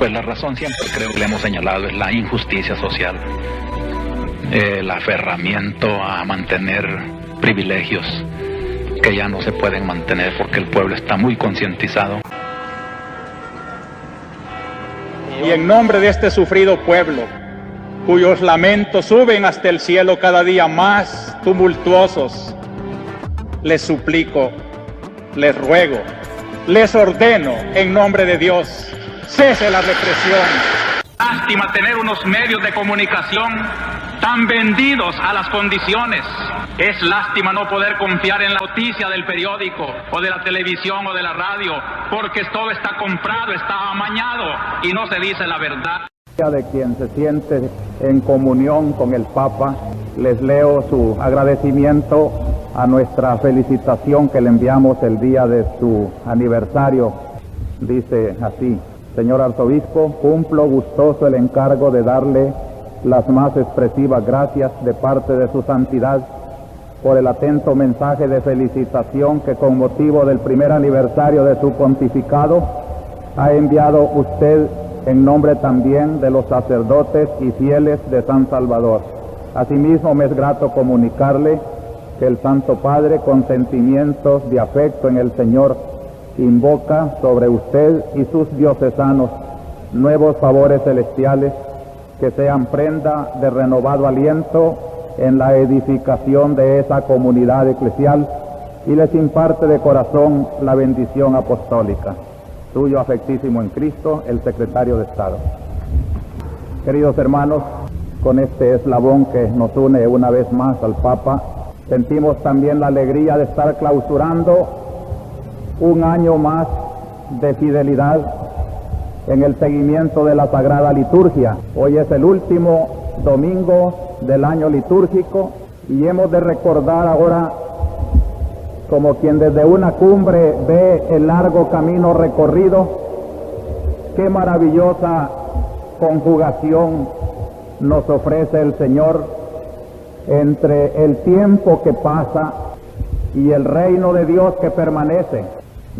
Pues la razón siempre creo que le hemos señalado es la injusticia social, el aferramiento a mantener privilegios que ya no se pueden mantener porque el pueblo está muy concientizado. Y en nombre de este sufrido pueblo, cuyos lamentos suben hasta el cielo cada día más tumultuosos, les suplico, les ruego, les ordeno en nombre de Dios, cese la represión. Lástima tener unos medios de comunicación tan vendidos a las condiciones. Es lástima no poder confiar en la noticia del periódico o de la televisión o de la radio, porque todo está comprado, está amañado y no se dice la verdad. De quien se siente en comunión con el Papa, les leo su agradecimiento a nuestra felicitación que le enviamos el día de su aniversario. Dice así: Señor Arzobispo, cumplo gustoso el encargo de darle las más expresivas gracias de parte de su santidad por el atento mensaje de felicitación que con motivo del primer aniversario de su pontificado ha enviado usted en nombre también de los sacerdotes y fieles de San Salvador. Asimismo, me es grato comunicarle que el Santo Padre, con sentimientos de afecto en el Señor, invoca sobre usted y sus diocesanos nuevos favores celestiales que sean prenda de renovado aliento en la edificación de esa comunidad eclesial y les imparte de corazón la bendición apostólica. Suyo afectísimo en Cristo, el Secretario de Estado. Queridos hermanos, con este eslabón que nos une una vez más al Papa, sentimos también la alegría de estar clausurando un año más de fidelidad en el seguimiento de la Sagrada Liturgia. Hoy es el último domingo del año litúrgico y hemos de recordar ahora, como quien desde una cumbre ve el largo camino recorrido, qué maravillosa conjugación nos ofrece el Señor entre el tiempo que pasa y el reino de Dios que permanece.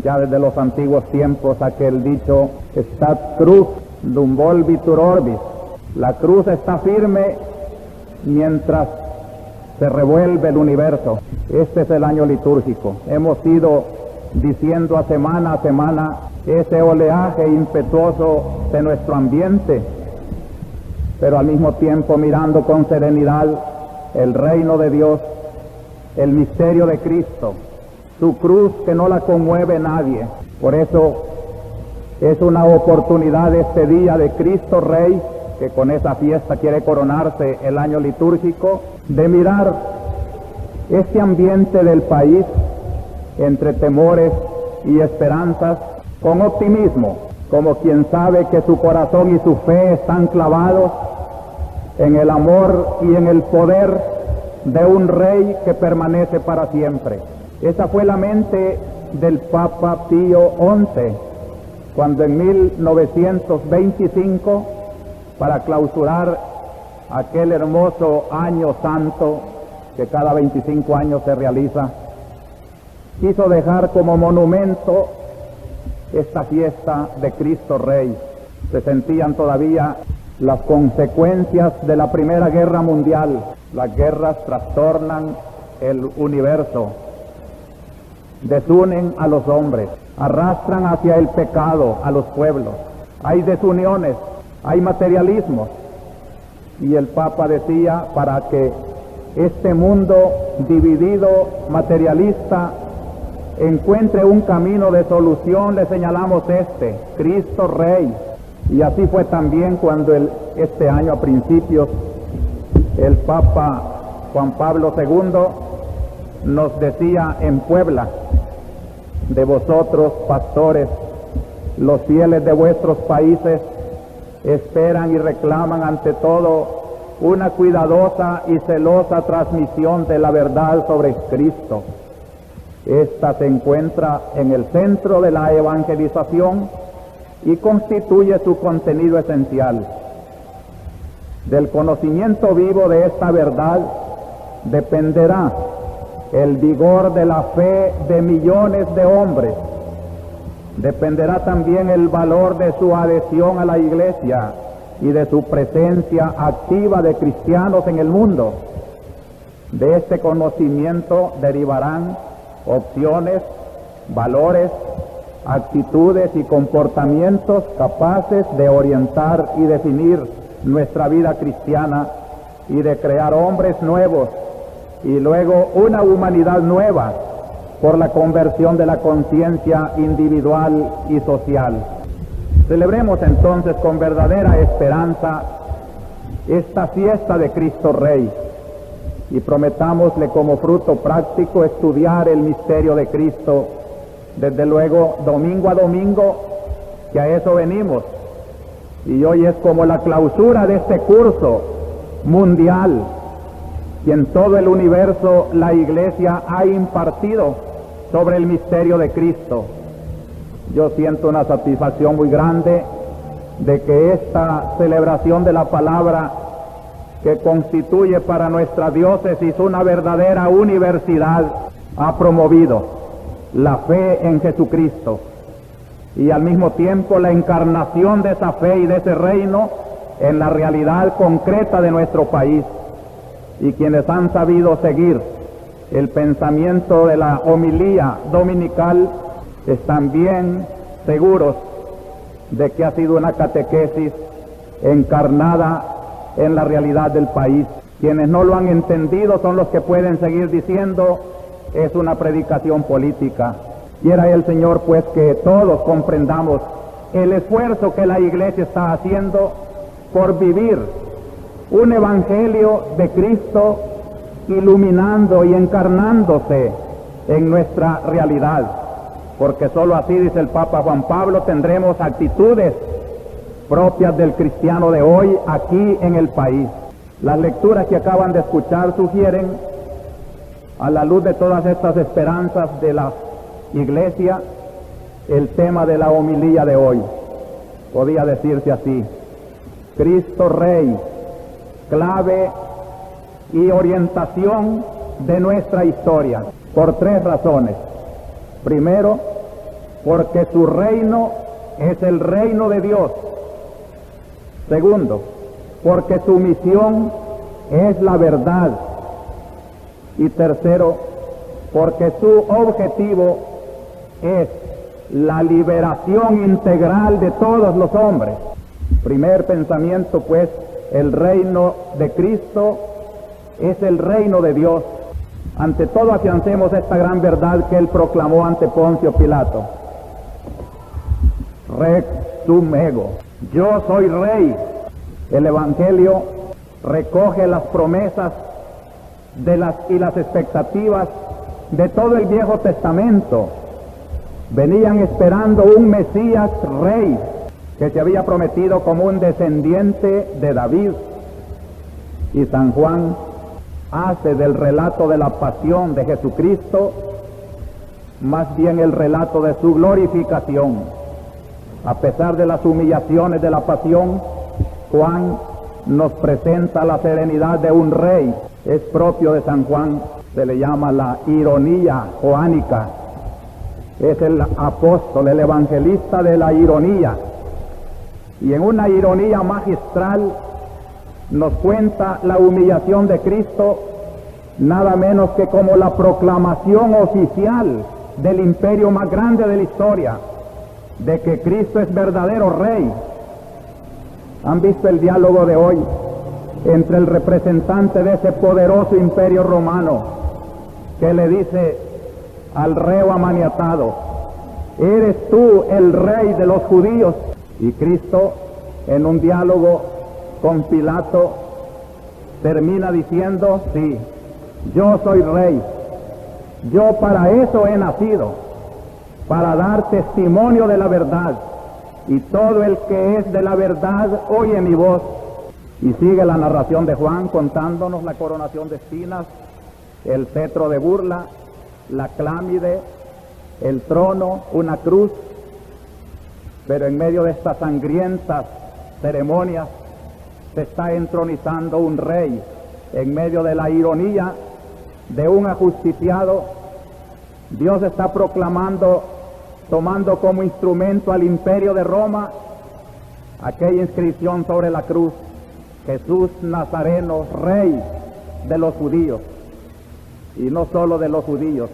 Ya desde los antiguos tiempos aquel dicho, stat crux dum volvitur orbis, la cruz está firme mientras se revuelve el universo. Este es el año litúrgico. Hemos ido diciendo a semana ese oleaje impetuoso de nuestro ambiente, pero al mismo tiempo mirando con serenidad el reino de Dios, el misterio de Cristo, su cruz que no la conmueve nadie. Por eso es una oportunidad este día de Cristo Rey, que con esa fiesta quiere coronarse el año litúrgico, de mirar este ambiente del país entre temores y esperanzas con optimismo, como quien sabe que su corazón y su fe están clavados en el amor y en el poder de un rey que permanece para siempre. Esa fue la mente del Papa Pío XI, cuando en 1925, para clausurar aquel hermoso año santo que cada 25 años se realiza, quiso dejar como monumento esta fiesta de Cristo Rey. Se sentían todavía las consecuencias de la Primera Guerra Mundial. Las guerras trastornan el universo, desunen a los hombres, arrastran hacia el pecado a los pueblos. Hay desuniones, hay materialismos. Y el Papa decía, para que este mundo dividido, materialista, encuentre un camino de solución, le señalamos Cristo Rey. Y así fue también cuando este año a principios el Papa Juan Pablo II nos decía en Puebla: de vosotros, pastores, los fieles de vuestros países, esperan y reclaman ante todo una cuidadosa y celosa transmisión de la verdad sobre Cristo. Esta se encuentra en el centro de la evangelización y constituye su contenido esencial. Del conocimiento vivo de esta verdad dependerá el vigor de la fe de millones de hombres dependerá también el valor de su adhesión a la Iglesia y de su presencia activa de cristianos en el mundo. De este conocimiento derivarán opciones, valores, actitudes y comportamientos capaces de orientar y definir nuestra vida cristiana y de crear hombres nuevos y luego una humanidad nueva por la conversión de la conciencia individual y social. Celebremos entonces con verdadera esperanza esta fiesta de Cristo Rey y prometámosle como fruto práctico estudiar el misterio de Cristo, desde luego domingo a domingo, que a eso venimos. Y hoy es como la clausura de este curso mundial y en todo el universo la Iglesia ha impartido sobre el misterio de Cristo. Yo siento una satisfacción muy grande de que esta celebración de la palabra, que constituye para nuestra diócesis una verdadera universidad, ha promovido la fe en Jesucristo y al mismo tiempo la encarnación de esa fe y de ese reino en la realidad concreta de nuestro país. Y quienes han sabido seguir el pensamiento de la homilía dominical están bien seguros de que ha sido una catequesis encarnada en la realidad del país. Quienes no lo han entendido son los que pueden seguir diciendo es una predicación política. Quiera el Señor pues que todos comprendamos el esfuerzo que la Iglesia está haciendo por vivir un evangelio de Cristo iluminando y encarnándose en nuestra realidad, porque sólo así, dice el Papa Juan Pablo, tendremos actitudes propias del cristiano de hoy aquí en el país. Las lecturas que acaban de escuchar sugieren, a la luz de todas estas esperanzas de la Iglesia, el tema de la homilía de hoy. Podía decirse así: Cristo Rey, clave y orientación de nuestra historia, por tres razones. Primero, porque su reino es el reino de Dios. Segundo, porque su misión es la verdad. Y tercero, porque su objetivo es la liberación integral de todos los hombres. Primer pensamiento, pues, el reino de Cristo es el reino de Dios. Ante todo, afiancemos esta gran verdad que él proclamó ante Poncio Pilato: Rex sum ego, yo soy rey. El Evangelio recoge las promesas y las expectativas de todo el Viejo Testamento. Venían esperando un Mesías rey que se había prometido como un descendiente de David. Y San Juan hace del relato de la pasión de Jesucristo más bien el relato de su glorificación. A pesar de las humillaciones de la pasión, Juan nos presenta la serenidad de un rey. Es propio de San Juan, se le llama la ironía joánica. Es el apóstol, el evangelista de la ironía. Y en una ironía magistral nos cuenta la humillación de Cristo, nada menos que como la proclamación oficial del imperio más grande de la historia, de que Cristo es verdadero rey. ¿Han visto el diálogo de hoy entre el representante de ese poderoso imperio romano que le dice al reo amaniatado: ¿eres tú el rey de los judíos? Y Cristo, en un diálogo con Pilato, termina diciendo: sí, yo soy rey. Yo para eso he nacido, para dar testimonio de la verdad. Y todo el que es de la verdad oye mi voz. Y sigue la narración de Juan contándonos la coronación de espinas, el cetro de burla, la clámide, el trono, una cruz. Pero en medio de estas sangrientas ceremonias se está entronizando un rey. En medio de la ironía de un ajusticiado, Dios está proclamando tomando como instrumento al imperio de Roma aquella inscripción sobre la cruz: Jesús Nazareno, Rey de los judíos. Y no solo de los judíos,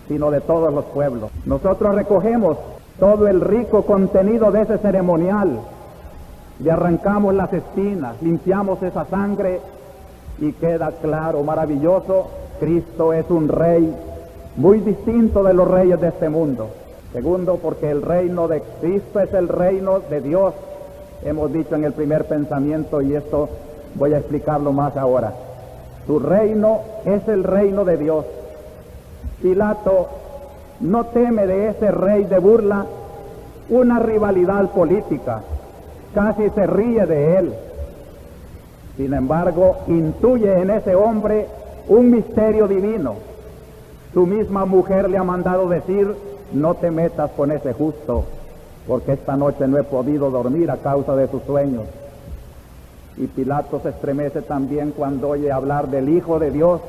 sino de todos los pueblos. Nosotros recogemos todo el rico contenido de ese ceremonial, le arrancamos las espinas, limpiamos esa sangre y queda claro, maravilloso: Cristo es un rey muy distinto de los reyes de este mundo. Segundo, porque el reino de Cristo es el reino de Dios. Hemos dicho en el primer pensamiento, y esto voy a explicarlo más ahora. Su reino es el reino de Dios. Pilato no teme de ese rey de burla una rivalidad política, casi se ríe de él. Sin embargo, intuye en ese hombre un misterio divino. Su misma mujer le ha mandado decir: no te metas con ese justo, porque esta noche no he podido dormir a causa de sus sueños. Y Pilato se estremece también cuando oye hablar del Hijo de Dios.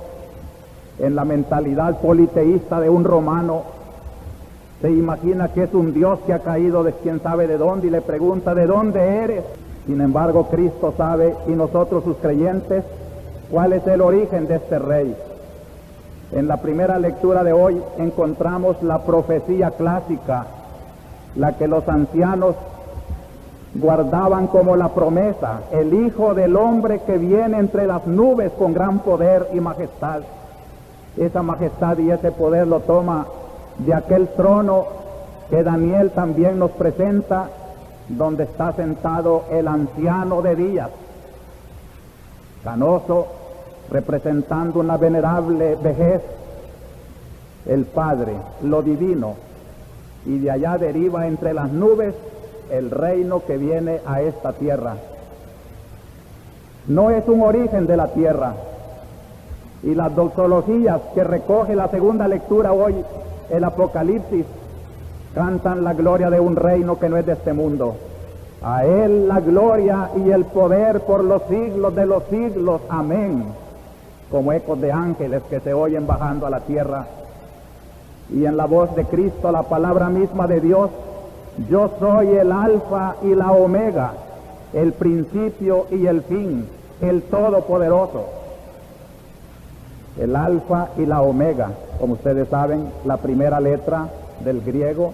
En la mentalidad politeísta de un romano, se imagina que es un Dios que ha caído de quién sabe de dónde y le pregunta: ¿de dónde eres? Sin embargo, Cristo sabe, y nosotros sus creyentes, cuál es el origen de este rey. En la primera lectura de hoy encontramos la profecía clásica, la que los ancianos guardaban como la promesa: el Hijo del Hombre que viene entre las nubes con gran poder y majestad. Esa majestad y ese poder lo toma de aquel trono que Daniel también nos presenta, donde está sentado el anciano de días, canoso, representando una venerable vejez, el Padre, lo divino, y de allá deriva entre las nubes el reino que viene a esta tierra. No es un origen de la tierra, y las doxologías que recoge la segunda lectura hoy, el Apocalipsis, cantan la gloria de un reino que no es de este mundo. A él la gloria y el poder por los siglos de los siglos. Amén. Como ecos de ángeles que se oyen bajando a la tierra. Y en la voz de Cristo, la palabra misma de Dios: yo soy el alfa y la omega, el principio y el fin, el todopoderoso. El alfa y la omega, como ustedes saben, la primera letra del griego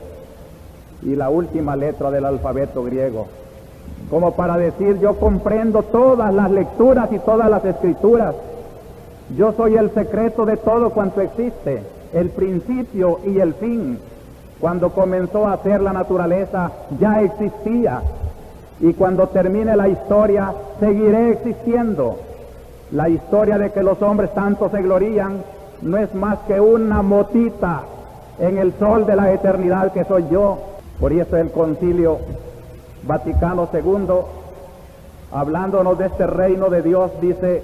y la última letra del alfabeto griego. Como para decir: yo comprendo todas las lecturas y todas las escrituras. Yo soy el secreto de todo cuanto existe, el principio y el fin. Cuando comenzó a hacer la naturaleza, ya existía. Y cuando termine la historia, seguiré existiendo. La historia de que los hombres tanto se glorían no es más que una motita en el sol de la eternidad que soy yo. Por eso el Concilio Vaticano II, hablándonos de este reino de Dios, dice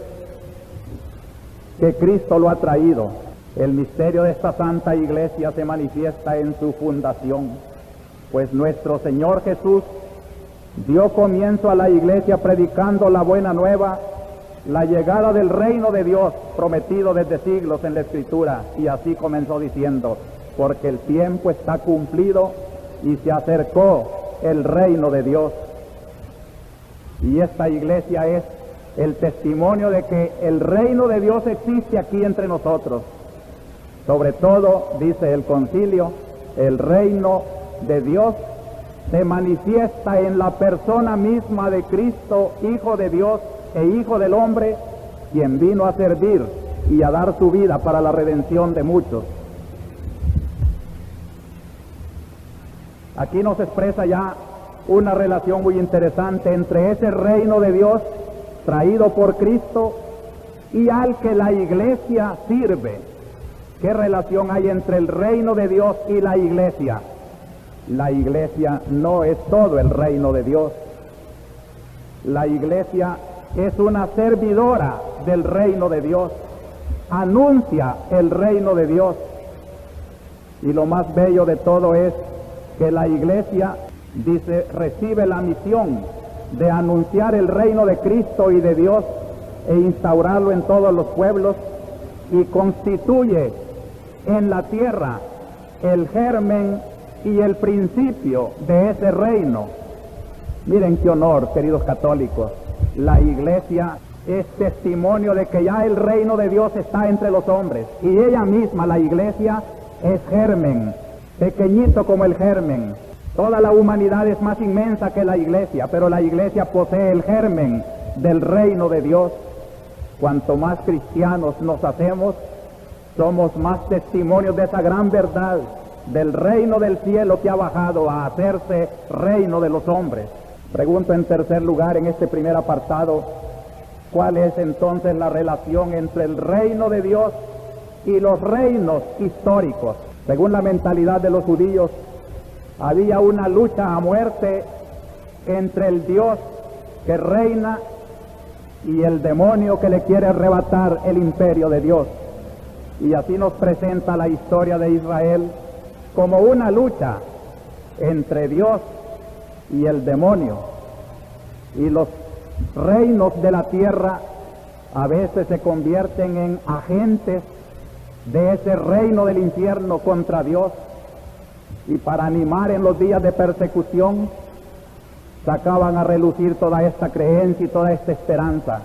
que Cristo lo ha traído. El misterio de esta santa iglesia se manifiesta en su fundación, pues nuestro Señor Jesús dio comienzo a la iglesia predicando la buena nueva, la llegada del reino de Dios prometido desde siglos en la Escritura, y así comenzó diciendo: porque el tiempo está cumplido y se acercó el reino de Dios. Y esta iglesia es el testimonio de que el reino de Dios existe aquí entre nosotros. Sobre todo, dice el concilio, el reino de Dios se manifiesta en la persona misma de Cristo, Hijo de Dios e Hijo del hombre, quien vino a servir y a dar su vida para la redención de muchos. Aquí nos expresa ya una relación muy interesante entre ese reino de Dios traído por Cristo y al que la iglesia sirve. ¿Qué relación hay entre el reino de Dios y la iglesia? La iglesia no es todo el reino de Dios. La iglesia es una servidora del reino de Dios, anuncia el reino de Dios. Y lo más bello de todo es que la iglesia, dice, recibe la misión de anunciar el reino de Cristo y de Dios e instaurarlo en todos los pueblos, y constituye en la tierra el germen y el principio de ese reino. Miren qué honor, queridos católicos. La Iglesia es testimonio de que ya el reino de Dios está entre los hombres, y ella misma, la Iglesia, es germen, pequeñito como el germen. Toda la humanidad es más inmensa que la Iglesia, pero la Iglesia posee el germen del reino de Dios. Cuanto más cristianos nos hacemos, somos más testimonios de esa gran verdad del reino del cielo que ha bajado a hacerse reino de los hombres. Pregunto en tercer lugar, en este primer apartado, ¿cuál es entonces la relación entre el reino de Dios y los reinos históricos? Según la mentalidad de los judíos, había una lucha a muerte entre el Dios que reina y el demonio que le quiere arrebatar el imperio de Dios. Y así nos presenta la historia de Israel como una lucha entre Dios y el demonio. Y los reinos de la tierra a veces se convierten en agentes de ese reino del infierno contra Dios, y para animar en los días de persecución sacaban a relucir toda esta creencia y toda esta esperanza.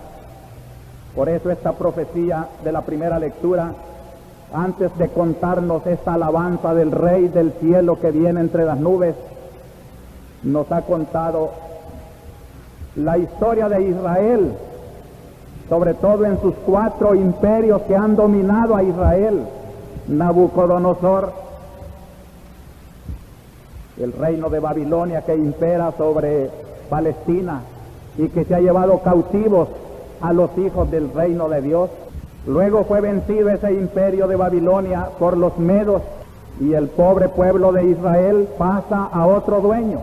Por eso esta profecía de la primera lectura, antes de contarnos esta alabanza del Rey del cielo que viene entre las nubes, nos ha contado la historia de Israel, sobre todo en sus 4 imperios que han dominado a Israel. Nabucodonosor, el reino de Babilonia que impera sobre Palestina y que se ha llevado cautivos a los hijos del reino de Dios. Luego fue vencido ese imperio de Babilonia por los medos, y el pobre pueblo de Israel pasa a otro dueño.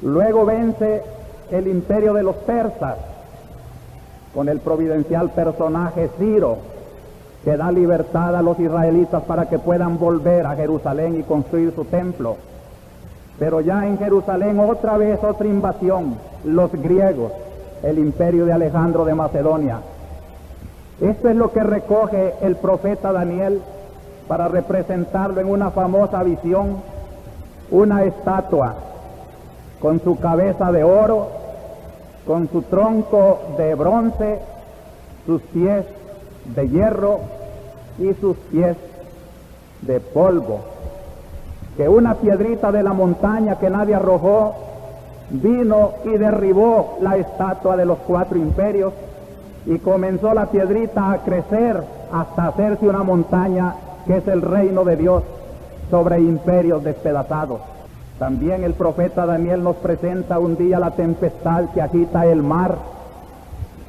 Luego vence el imperio de los persas con el providencial personaje Ciro, que da libertad a los israelitas para que puedan volver a Jerusalén y construir su templo. Pero ya en Jerusalén otra vez otra invasión, los griegos, el imperio de Alejandro de Macedonia. Esto es lo que recoge el profeta Daniel para representarlo en una famosa visión, una estatua con su cabeza de oro, con su tronco de bronce, sus pies de hierro y sus pies de polvo. Que una piedrita de la montaña que nadie arrojó vino y derribó la estatua de los 4 imperios, y comenzó la piedrita a crecer hasta hacerse una montaña que es el reino de Dios sobre imperios despedazados. También el profeta Daniel nos presenta un día la tempestad que agita el mar,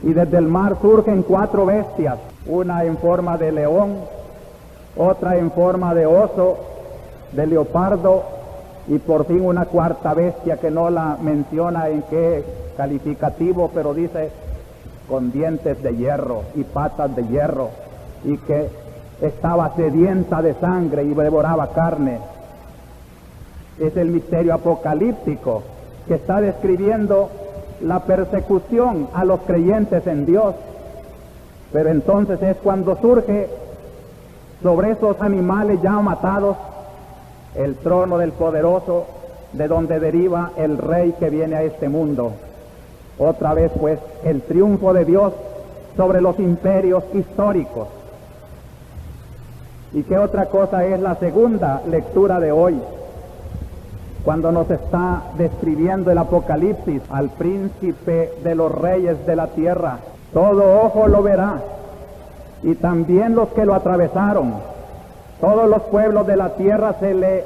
y desde el mar surgen 4 bestias, una en forma de león, otra en forma de oso, de leopardo, y por fin una 4ª bestia que no la menciona en qué calificativo, pero dice con dientes de hierro y patas de hierro, y que estaba sedienta de sangre y devoraba carne. Es el misterio apocalíptico que está describiendo la persecución a los creyentes en Dios. Pero entonces es cuando surge sobre esos animales ya matados el trono del poderoso, de donde deriva el rey que viene a este mundo. Otra vez pues el triunfo de Dios sobre los imperios históricos. ¿Y qué otra cosa es la segunda lectura de hoy? Cuando nos está describiendo el Apocalipsis al príncipe de los reyes de la tierra. Todo ojo lo verá, y también los que lo atravesaron. Todos los pueblos de la tierra se le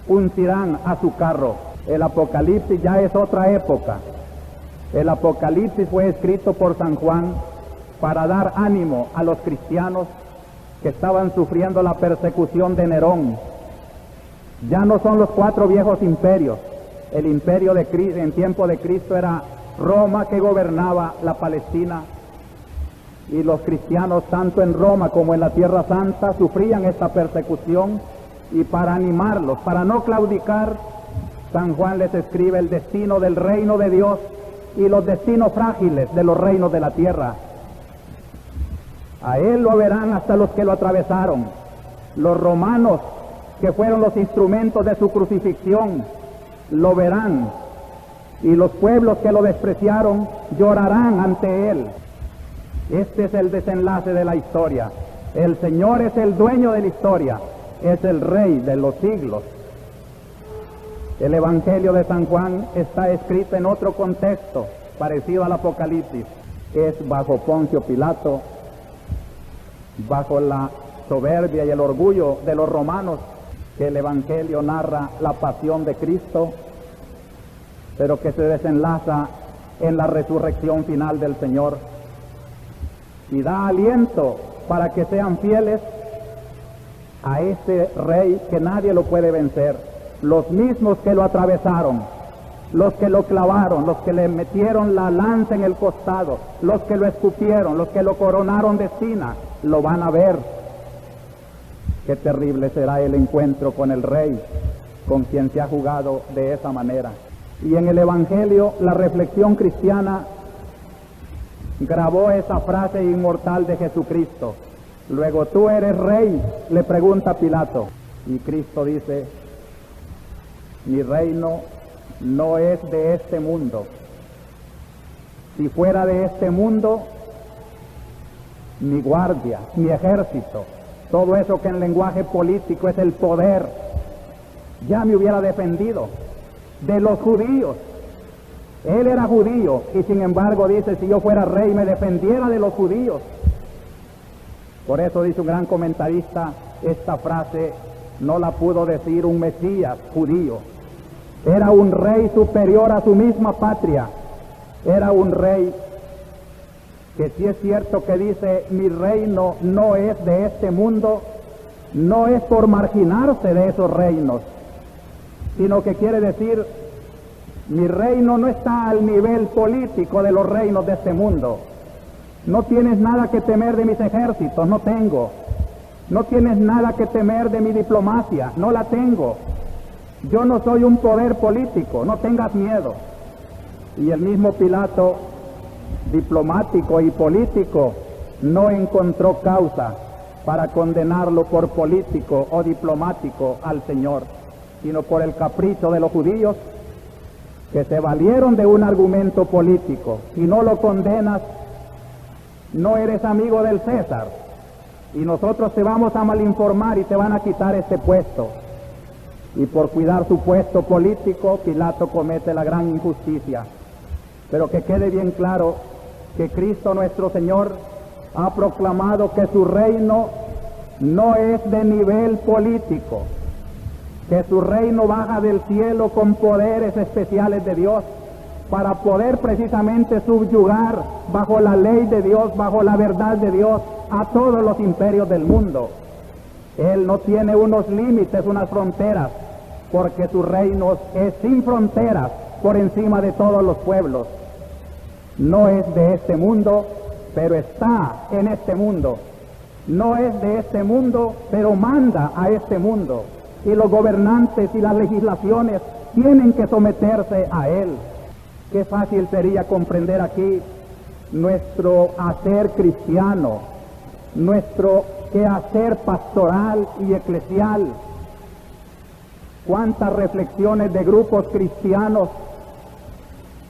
uncirán a su carro. El Apocalipsis ya es otra época. El Apocalipsis fue escrito por San Juan para dar ánimo a los cristianos que estaban sufriendo la persecución de Nerón. Ya no son los 4 viejos imperios. El imperio de Cristo, en tiempo de Cristo, era Roma, que gobernaba la Palestina, y los cristianos tanto en Roma como en la Tierra Santa sufrían esta persecución, y para animarlos, para no claudicar, San Juan les escribe el destino del reino de Dios y los destinos frágiles de los reinos de la tierra. A él lo verán hasta los que lo atravesaron. Los romanos que fueron los instrumentos de su crucifixión, lo verán, y los pueblos que lo despreciaron llorarán ante él. Este es el desenlace de la historia. El Señor es el dueño de la historia, es el Rey de los siglos. El Evangelio de San Juan está escrito en otro contexto, parecido al Apocalipsis. Es bajo Poncio Pilato, bajo la soberbia y el orgullo de los romanos, que el Evangelio narra la pasión de Cristo, pero que se desenlaza en la resurrección final del Señor, y da aliento para que sean fieles a ese Rey que nadie lo puede vencer. Los mismos que lo atravesaron, los que lo clavaron, los que le metieron la lanza en el costado, los que lo escupieron, los que lo coronaron de espina, lo van a ver. Qué terrible será el encuentro con el Rey, con quien se ha jugado de esa manera. Y en el Evangelio, la reflexión cristiana grabó esa frase inmortal de Jesucristo. Luego, ¿tú eres Rey?, le pregunta Pilato. Y Cristo dice: mi reino no es de este mundo. Si fuera de este mundo, mi guardia, mi ejército, todo eso que en lenguaje político es el poder, ya me hubiera defendido de los judíos. Él era judío y sin embargo dice: si yo fuera rey me defendiera de los judíos. Por eso dice un gran comentarista, esta frase no la pudo decir un Mesías judío. Era un rey superior a su misma patria. Era un rey que, si es cierto que dice mi reino no es de este mundo, no es por marginarse de esos reinos, sino que quiere decir: mi reino no está al nivel político de los reinos de este mundo. No tienes nada que temer de mis ejércitos, no tengo. No tienes nada que temer de mi diplomacia, no la tengo. Yo no soy un poder político, no tengas miedo. Y el mismo Pilato, diplomático y político, no encontró causa para condenarlo por político o diplomático al Señor, sino por el capricho de los judíos, que se valieron de un argumento político. Si no lo condenas, no eres amigo del César, y nosotros te vamos a malinformar y te van a quitar este puesto. Y por cuidar su puesto político, Pilato comete la gran injusticia. Pero que quede bien claro que Cristo nuestro Señor ha proclamado que su reino no es de nivel político, que su reino baja del cielo con poderes especiales de Dios, para poder precisamente subyugar bajo la ley de Dios, bajo la verdad de Dios, a todos los imperios del mundo. Él no tiene unos límites, unas fronteras, porque su reino es sin fronteras, por encima de todos los pueblos. No es de este mundo, pero está en este mundo. No es de este mundo, pero manda a este mundo. Y los gobernantes y las legislaciones tienen que someterse a él. Qué fácil sería comprender aquí nuestro hacer cristiano, nuestro quehacer pastoral y eclesial. Cuántas reflexiones de grupos cristianos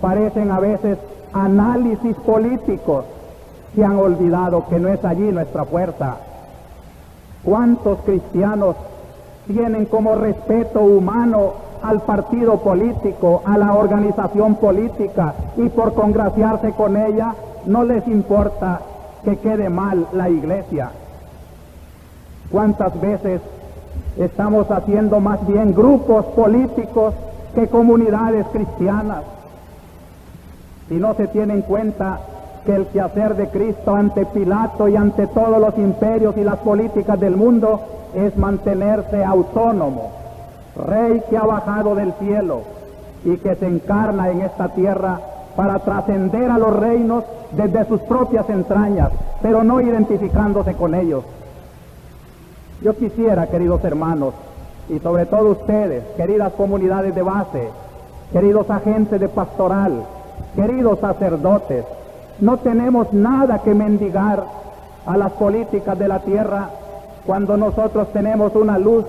parecen a veces análisis políticos, que han olvidado que no es allí nuestra fuerza. Cuántos cristianos tienen como respeto humano al partido político, a la organización política, y por congraciarse con ella no les importa que quede mal la iglesia. ¿Cuántas veces estamos haciendo más bien grupos políticos que comunidades cristianas? Si no se tiene en cuenta que el quehacer de Cristo ante Pilato y ante todos los imperios y las políticas del mundo es mantenerse autónomo, Rey que ha bajado del cielo y que se encarna en esta tierra para trascender a los reinos desde sus propias entrañas, pero no identificándose con ellos. Yo quisiera, queridos hermanos, y sobre todo ustedes, queridas comunidades de base, queridos agentes de pastoral, queridos sacerdotes, no tenemos nada que mendigar a las políticas de la tierra cuando nosotros tenemos una luz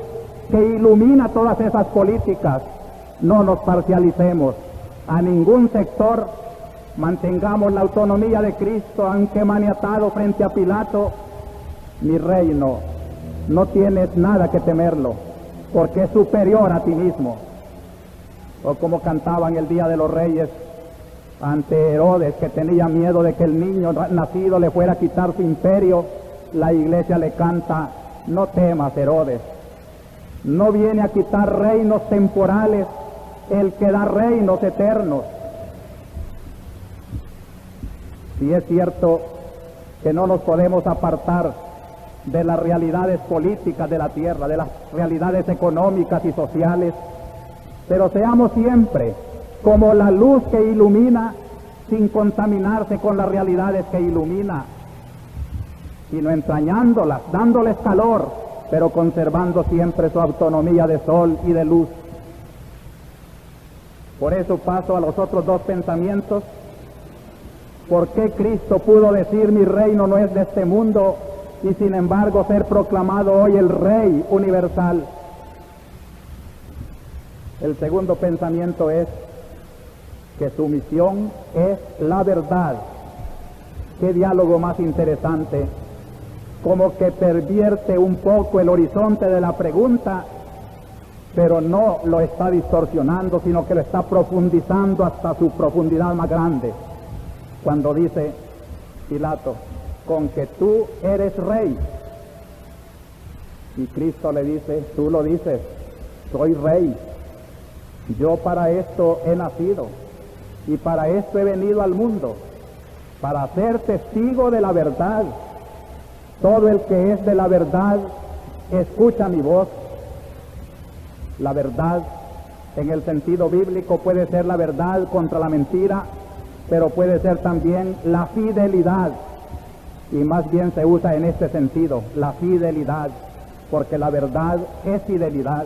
que ilumina todas esas políticas. No nos parcialicemos a ningún sector, mantengamos la autonomía de Cristo, aunque maniatado frente a Pilato. Mi reino, no tienes nada que temerlo, porque es superior a ti mismo. O como cantaban el Día de los Reyes ante Herodes, que tenía miedo de que el niño nacido le fuera a quitar su imperio, la iglesia le canta: no temas, Herodes, no viene a quitar reinos temporales el que da reinos eternos. Si es cierto que no nos podemos apartar de las realidades políticas de la tierra, de las realidades económicas y sociales, pero seamos siempre como la luz que ilumina, sin contaminarse con las realidades que ilumina, sino entrañándolas, dándoles calor, pero conservando siempre su autonomía de sol y de luz. Por eso paso a los otros dos pensamientos. ¿Por qué Cristo pudo decir: mi reino no es de este mundo, y sin embargo ser proclamado hoy el Rey universal? El segundo pensamiento es que su misión es la verdad. Qué diálogo más interesante, como que pervierte un poco el horizonte de la pregunta, pero no lo está distorsionando, sino que lo está profundizando hasta su profundidad más grande. Cuando dice Pilato: con que tú eres rey. Y Cristo le dice: tú lo dices, soy rey. Yo para esto he nacido y para esto he venido al mundo, para ser testigo de la verdad. Todo el que es de la verdad escucha mi voz. La verdad, en el sentido bíblico, puede ser la verdad contra la mentira, pero puede ser también la fidelidad, y más bien se usa en este sentido, la fidelidad, porque la verdad es fidelidad.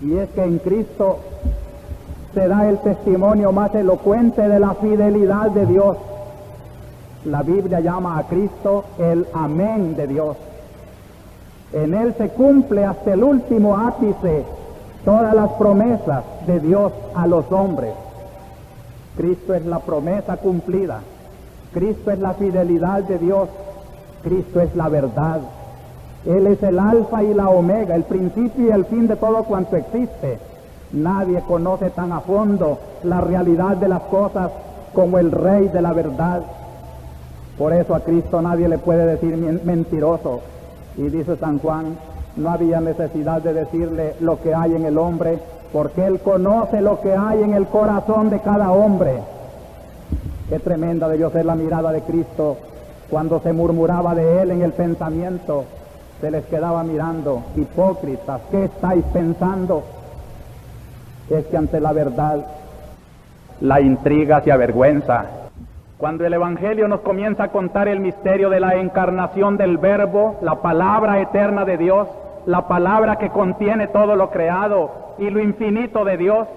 Y es que en Cristo se da el testimonio más elocuente de la fidelidad de Dios. La Biblia llama a Cristo el amén de Dios. En Él se cumple hasta el último ápice todas las promesas de Dios a los hombres. Cristo es la promesa cumplida. Cristo es la fidelidad de Dios. Cristo es la verdad. Él es el alfa y la omega, el principio y el fin de todo cuanto existe. Nadie conoce tan a fondo la realidad de las cosas como el Rey de la verdad. Por eso a Cristo nadie le puede decir mentiroso. Y dice San Juan: no había necesidad de decirle lo que hay en el hombre, porque Él conoce lo que hay en el corazón de cada hombre. Qué tremenda debió ser la mirada de Cristo cuando se murmuraba de Él en el pensamiento. Se les quedaba mirando: hipócritas, ¿qué estáis pensando? Es que ante la verdad la intriga se avergüenza. Cuando el Evangelio nos comienza a contar el misterio de la encarnación del Verbo, la palabra eterna de Dios, la palabra que contiene todo lo creado y lo infinito de Dios,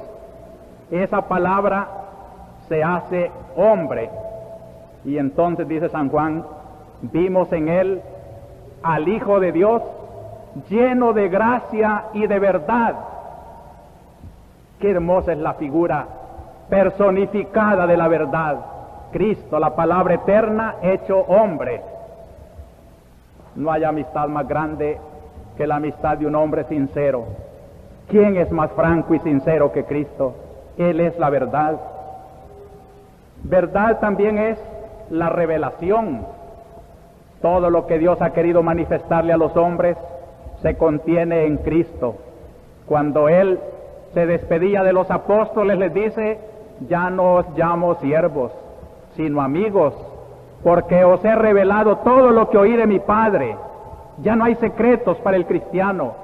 esa palabra se hace hombre. Y entonces dice San Juan: vimos en Él al Hijo de Dios, lleno de gracia y de verdad. Qué hermosa es la figura personificada de la verdad. Cristo, la palabra eterna, hecho hombre. No hay amistad más grande que la amistad de un hombre sincero. ¿Quién es más franco y sincero que Cristo? Él es la verdad. Verdad también es la revelación. Todo lo que Dios ha querido manifestarle a los hombres se contiene en Cristo. Cuando Él se despedía de los apóstoles, les dice: ya no os llamo siervos, sino amigos, porque os he revelado todo lo que oí de mi Padre. Ya no hay secretos para el cristiano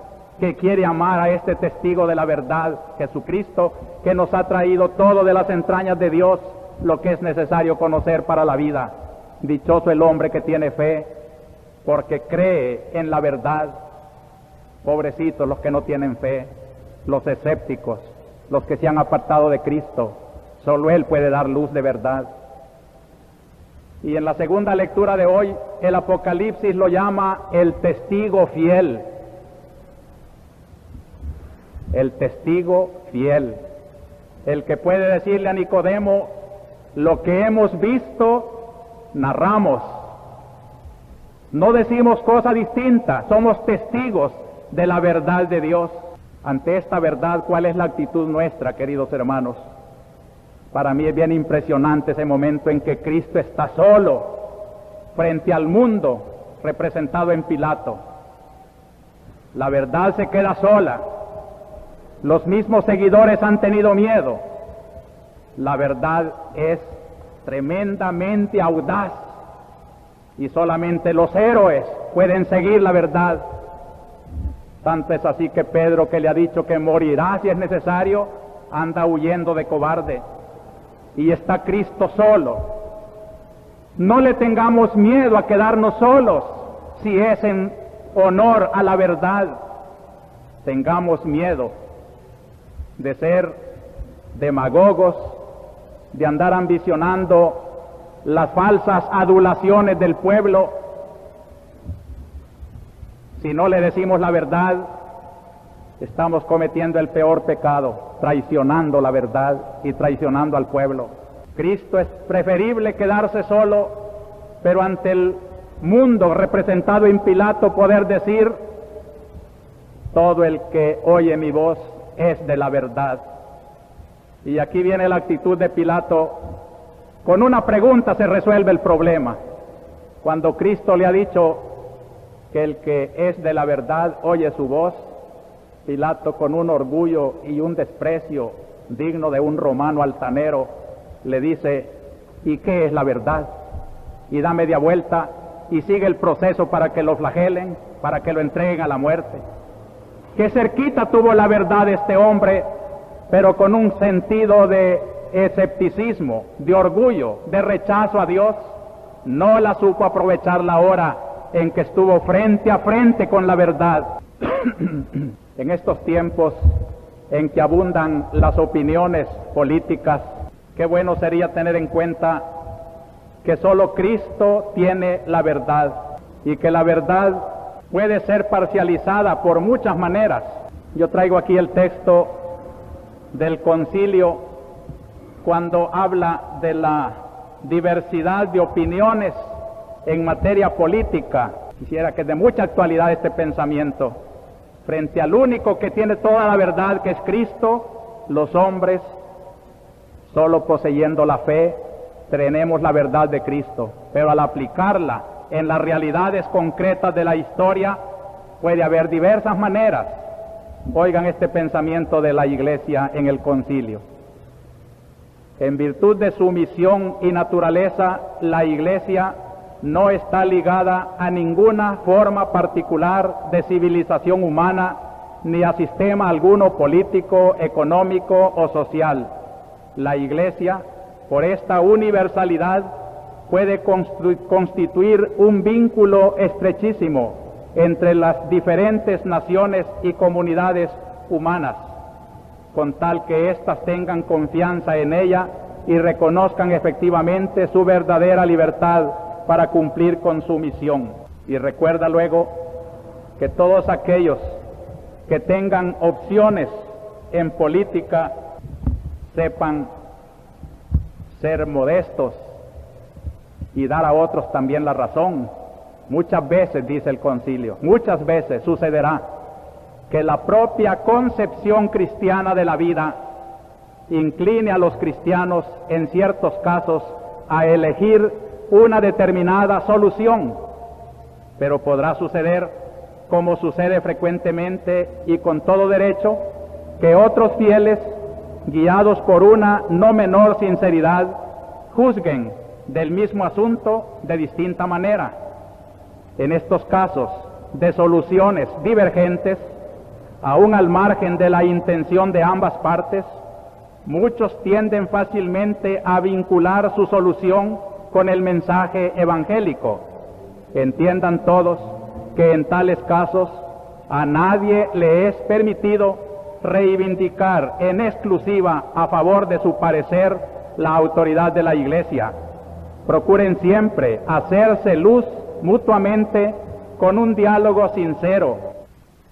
que quiere amar a este testigo de la verdad, Jesucristo, que nos ha traído todo de las entrañas de Dios, lo que es necesario conocer para la vida. Dichoso el hombre que tiene fe, porque cree en la verdad. Pobrecitos los que no tienen fe, los escépticos, los que se han apartado de Cristo. Solo Él puede dar luz de verdad. Y en la segunda lectura de hoy, el Apocalipsis lo llama el testigo fiel. el testigo fiel, el que puede decirle a Nicodemo: lo que hemos visto, narramos. No decimos cosa distinta, somos testigos de la verdad de Dios. Ante esta verdad, ¿cuál es la actitud nuestra, queridos hermanos? Para mí es bien impresionante ese momento en que Cristo está solo frente al mundo, representado en Pilato. La verdad se queda sola. Los mismos seguidores han tenido miedo. La verdad es tremendamente audaz y solamente los héroes pueden seguir la verdad. Tanto es así que Pedro, que le ha dicho que morirá si es necesario, anda huyendo de cobarde. Y está Cristo solo. No le tengamos miedo a quedarnos solos si es en honor a la verdad. Tengamos miedo de ser demagogos, de andar ambicionando las falsas adulaciones del pueblo. Si no le decimos la verdad, estamos cometiendo el peor pecado, traicionando la verdad y traicionando al pueblo. Cristo es preferible quedarse solo, pero ante el mundo representado en Pilato poder decir: todo el que oye mi voz es de la verdad. Y aquí viene la actitud de Pilato. Con una pregunta se resuelve el problema. Cuando Cristo le ha dicho que el que es de la verdad oye su voz, Pilato, con un orgullo y un desprecio digno de un romano altanero, le dice: ¿y qué es la verdad? Y da media vuelta y sigue el proceso para que lo flagelen, para que lo entreguen a la muerte. Qué cerquita tuvo la verdad este hombre, pero con un sentido de escepticismo, de orgullo, de rechazo a Dios, no la supo aprovechar la hora en que estuvo frente a frente con la verdad. En estos tiempos en que abundan las opiniones políticas, qué bueno sería tener en cuenta que solo Cristo tiene la verdad y que la verdad puede ser parcializada por muchas maneras. Yo traigo aquí el texto del concilio cuando habla de la diversidad de opiniones en materia política. Quisiera que de mucha actualidad este pensamiento. Frente al único que tiene toda la verdad, que es Cristo, los hombres, solo poseyendo la fe, tenemos la verdad de Cristo. Pero al aplicarla en las realidades concretas de la historia, puede haber diversas maneras. Oigan este pensamiento de la Iglesia en el concilio. En virtud de su misión y naturaleza, la Iglesia no está ligada a ninguna forma particular de civilización humana, ni a sistema alguno político, económico o social. La Iglesia, por esta universalidad, puede constituir un vínculo estrechísimo entre las diferentes naciones y comunidades humanas, con tal que éstas tengan confianza en ella y reconozcan efectivamente su verdadera libertad para cumplir con su misión. Y recuerda luego que todos aquellos que tengan opciones en política sepan ser modestos y dar a otros también la razón. Muchas veces, dice el concilio, muchas veces sucederá que la propia concepción cristiana de la vida incline a los cristianos en ciertos casos a elegir una determinada solución, pero podrá suceder, como sucede frecuentemente y con todo derecho, que otros fieles, guiados por una no menor sinceridad, juzguen del mismo asunto de distinta manera. En estos casos de soluciones divergentes, aún al margen de la intención de ambas partes, muchos tienden fácilmente a vincular su solución con el mensaje evangélico. Entiendan todos que en tales casos a nadie le es permitido reivindicar en exclusiva a favor de su parecer la autoridad de la Iglesia. Procuren siempre hacerse luz mutuamente con un diálogo sincero.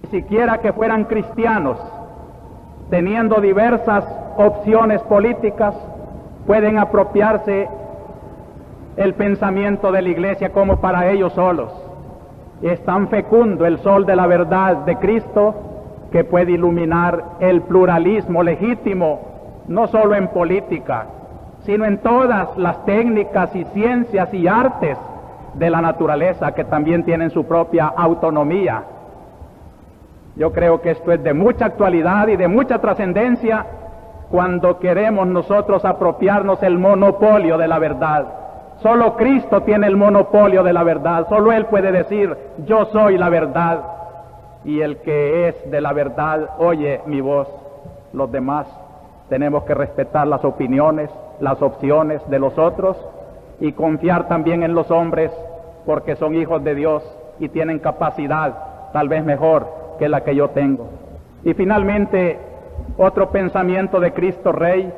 Ni siquiera que fueran cristianos, teniendo diversas opciones políticas, pueden apropiarse el pensamiento de la Iglesia como para ellos solos. Es tan fecundo el sol de la verdad de Cristo que puede iluminar el pluralismo legítimo, no solo en política, sino en todas las técnicas y ciencias y artes de la naturaleza, que también tienen su propia autonomía. Yo creo que esto es de mucha actualidad y de mucha trascendencia cuando queremos nosotros apropiarnos el monopolio de la verdad. Solo Cristo tiene el monopolio de la verdad, solo Él puede decir, yo soy la verdad, y el que es de la verdad oye mi voz. Los demás tenemos que respetar las opiniones, las opciones de los otros y confiar también en los hombres, porque son hijos de Dios y tienen capacidad tal vez mejor que la que yo tengo. Y finalmente, otro pensamiento de Cristo Rey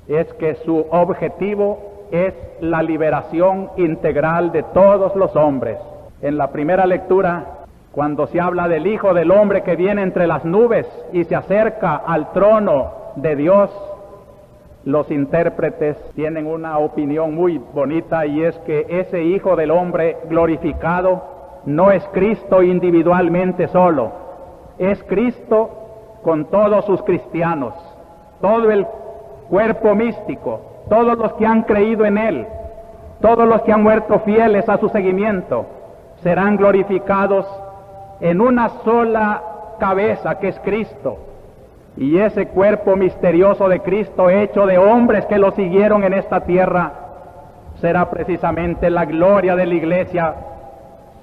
es que su objetivo es la liberación integral de todos los hombres. En la primera lectura, cuando se habla del Hijo del Hombre que viene entre las nubes y se acerca al trono de Dios, los intérpretes tienen una opinión muy bonita, y es que ese Hijo del Hombre glorificado no es Cristo individualmente solo, es Cristo con todos sus cristianos, todo el cuerpo místico, todos los que han creído en Él, todos los que han muerto fieles a su seguimiento, serán glorificados en una sola cabeza, que es Cristo. Y ese cuerpo misterioso de Cristo, hecho de hombres que lo siguieron en esta tierra, será precisamente la gloria de la Iglesia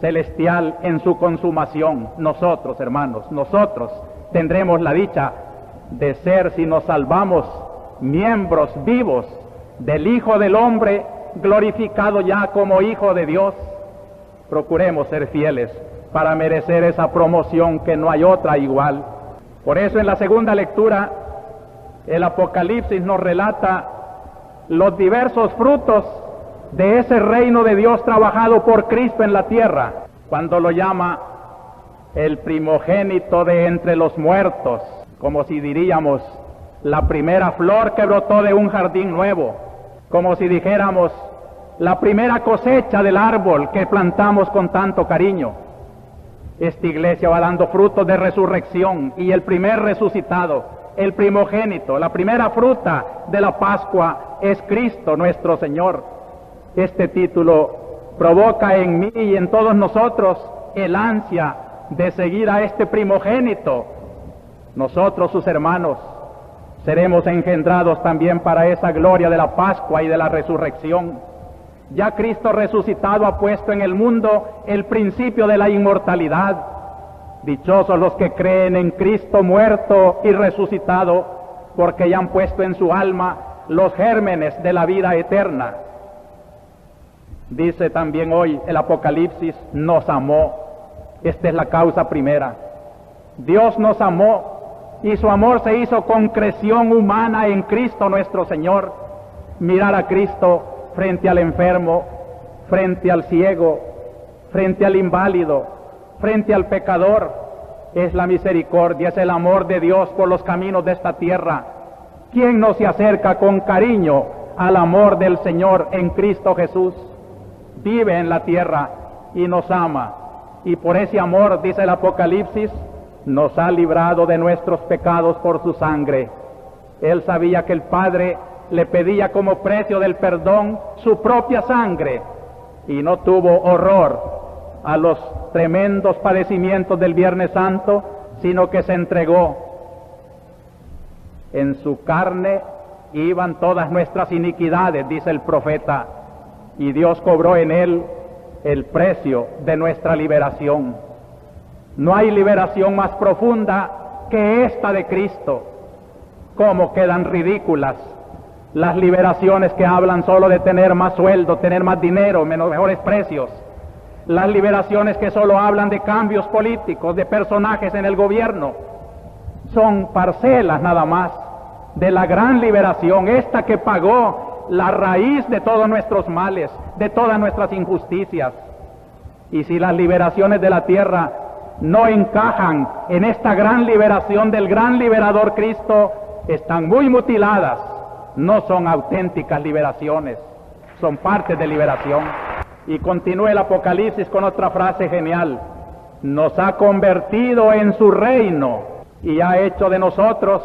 celestial en su consumación. Nosotros, hermanos, nosotros tendremos la dicha de ser, si nos salvamos, miembros vivos del Hijo del Hombre, glorificado ya como Hijo de Dios. Procuremos ser fieles para merecer esa promoción que no hay otra igual. Por eso en la segunda lectura el Apocalipsis nos relata los diversos frutos de ese reino de Dios trabajado por Cristo en la tierra, cuando lo llama el primogénito de entre los muertos, como si diríamos la primera flor que brotó de un jardín nuevo, como si dijéramos la primera cosecha del árbol que plantamos con tanto cariño. Esta iglesia va dando frutos de resurrección, y el primer resucitado, el primogénito, la primera fruta de la Pascua es Cristo nuestro Señor. Este título provoca en mí y en todos nosotros el ansia de seguir a este primogénito. Nosotros, sus hermanos, seremos engendrados también para esa gloria de la Pascua y de la resurrección. Ya Cristo resucitado ha puesto en el mundo el principio de la inmortalidad. Dichosos los que creen en Cristo muerto y resucitado, porque ya han puesto en su alma los gérmenes de la vida eterna. Dice también hoy el Apocalipsis, nos amó. Esta es la causa primera. Dios nos amó, y su amor se hizo concreción humana en Cristo nuestro Señor. Mirar a Cristo frente al enfermo, frente al ciego, frente al inválido, frente al pecador, es la misericordia, es el amor de Dios por los caminos de esta tierra. ¿Quién no se acerca con cariño al amor del Señor en Cristo Jesús? Vive en la tierra y nos ama, y por ese amor, dice el Apocalipsis, nos ha librado de nuestros pecados por su sangre. Él sabía que el Padre le pedía como precio del perdón su propia sangre, y no tuvo horror a los tremendos padecimientos del Viernes Santo, sino que se entregó. En su carne iban todas nuestras iniquidades, dice el profeta, y Dios cobró en él el precio de nuestra liberación. No hay liberación más profunda que esta de Cristo. ¿Cómo quedan ridículas las liberaciones que hablan solo de tener más sueldo, tener más dinero, mejores precios? Las liberaciones que solo hablan de cambios políticos, de personajes en el gobierno, son parcelas nada más de la gran liberación, esta que pagó la raíz de todos nuestros males, de todas nuestras injusticias. Y si las liberaciones de la tierra no encajan en esta gran liberación del gran liberador Cristo, están muy mutiladas, no son auténticas liberaciones, son parte de liberación. Y continúa el Apocalipsis con otra frase genial: nos ha convertido en su reino y ha hecho de nosotros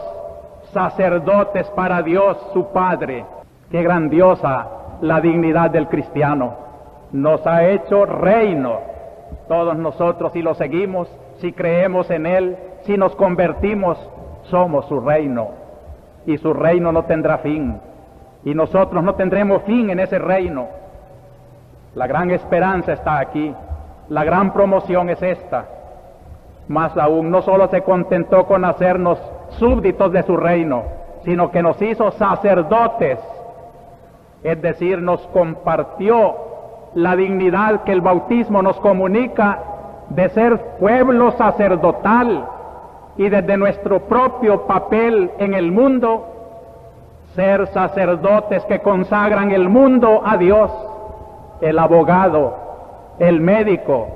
sacerdotes para Dios su Padre. Qué grandiosa la dignidad del cristiano. Nos ha hecho reino. Todos nosotros, si lo seguimos, si creemos en Él, si nos convertimos, somos su reino. Y su reino no tendrá fin. Y nosotros no tendremos fin en ese reino. La gran esperanza está aquí. La gran promoción es esta. Más aún, no solo se contentó con hacernos súbditos de su reino, sino que nos hizo sacerdotes. Es decir, nos compartió la dignidad que el bautismo nos comunica de ser pueblo sacerdotal y desde nuestro propio papel en el mundo, ser sacerdotes que consagran el mundo a Dios, el abogado, el médico,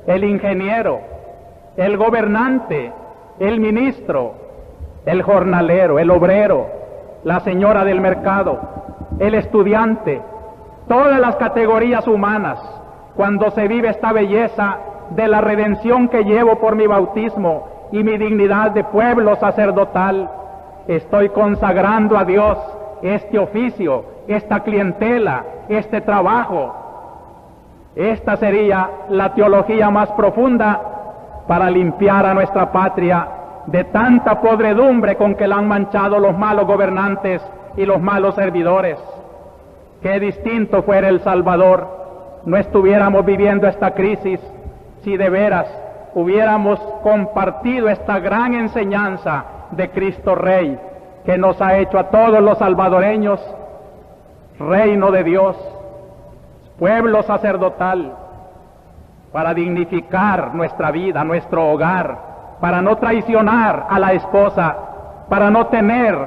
el ingeniero, el gobernante, el ministro, el jornalero, el obrero, la señora del mercado, el estudiante, todas las categorías humanas. Cuando se vive esta belleza de la redención que llevo por mi bautismo y mi dignidad de pueblo sacerdotal, estoy consagrando a Dios este oficio, esta clientela, este trabajo. Esta sería la teología más profunda para limpiar a nuestra patria de tanta podredumbre con que la han manchado los malos gobernantes y los malos servidores. Qué distinto fuera El Salvador, no estuviéramos viviendo esta crisis si de veras hubiéramos compartido esta gran enseñanza de Cristo Rey, que nos ha hecho a todos los salvadoreños reino de Dios, pueblo sacerdotal, para dignificar nuestra vida, nuestro hogar, para no traicionar a la esposa, para no tener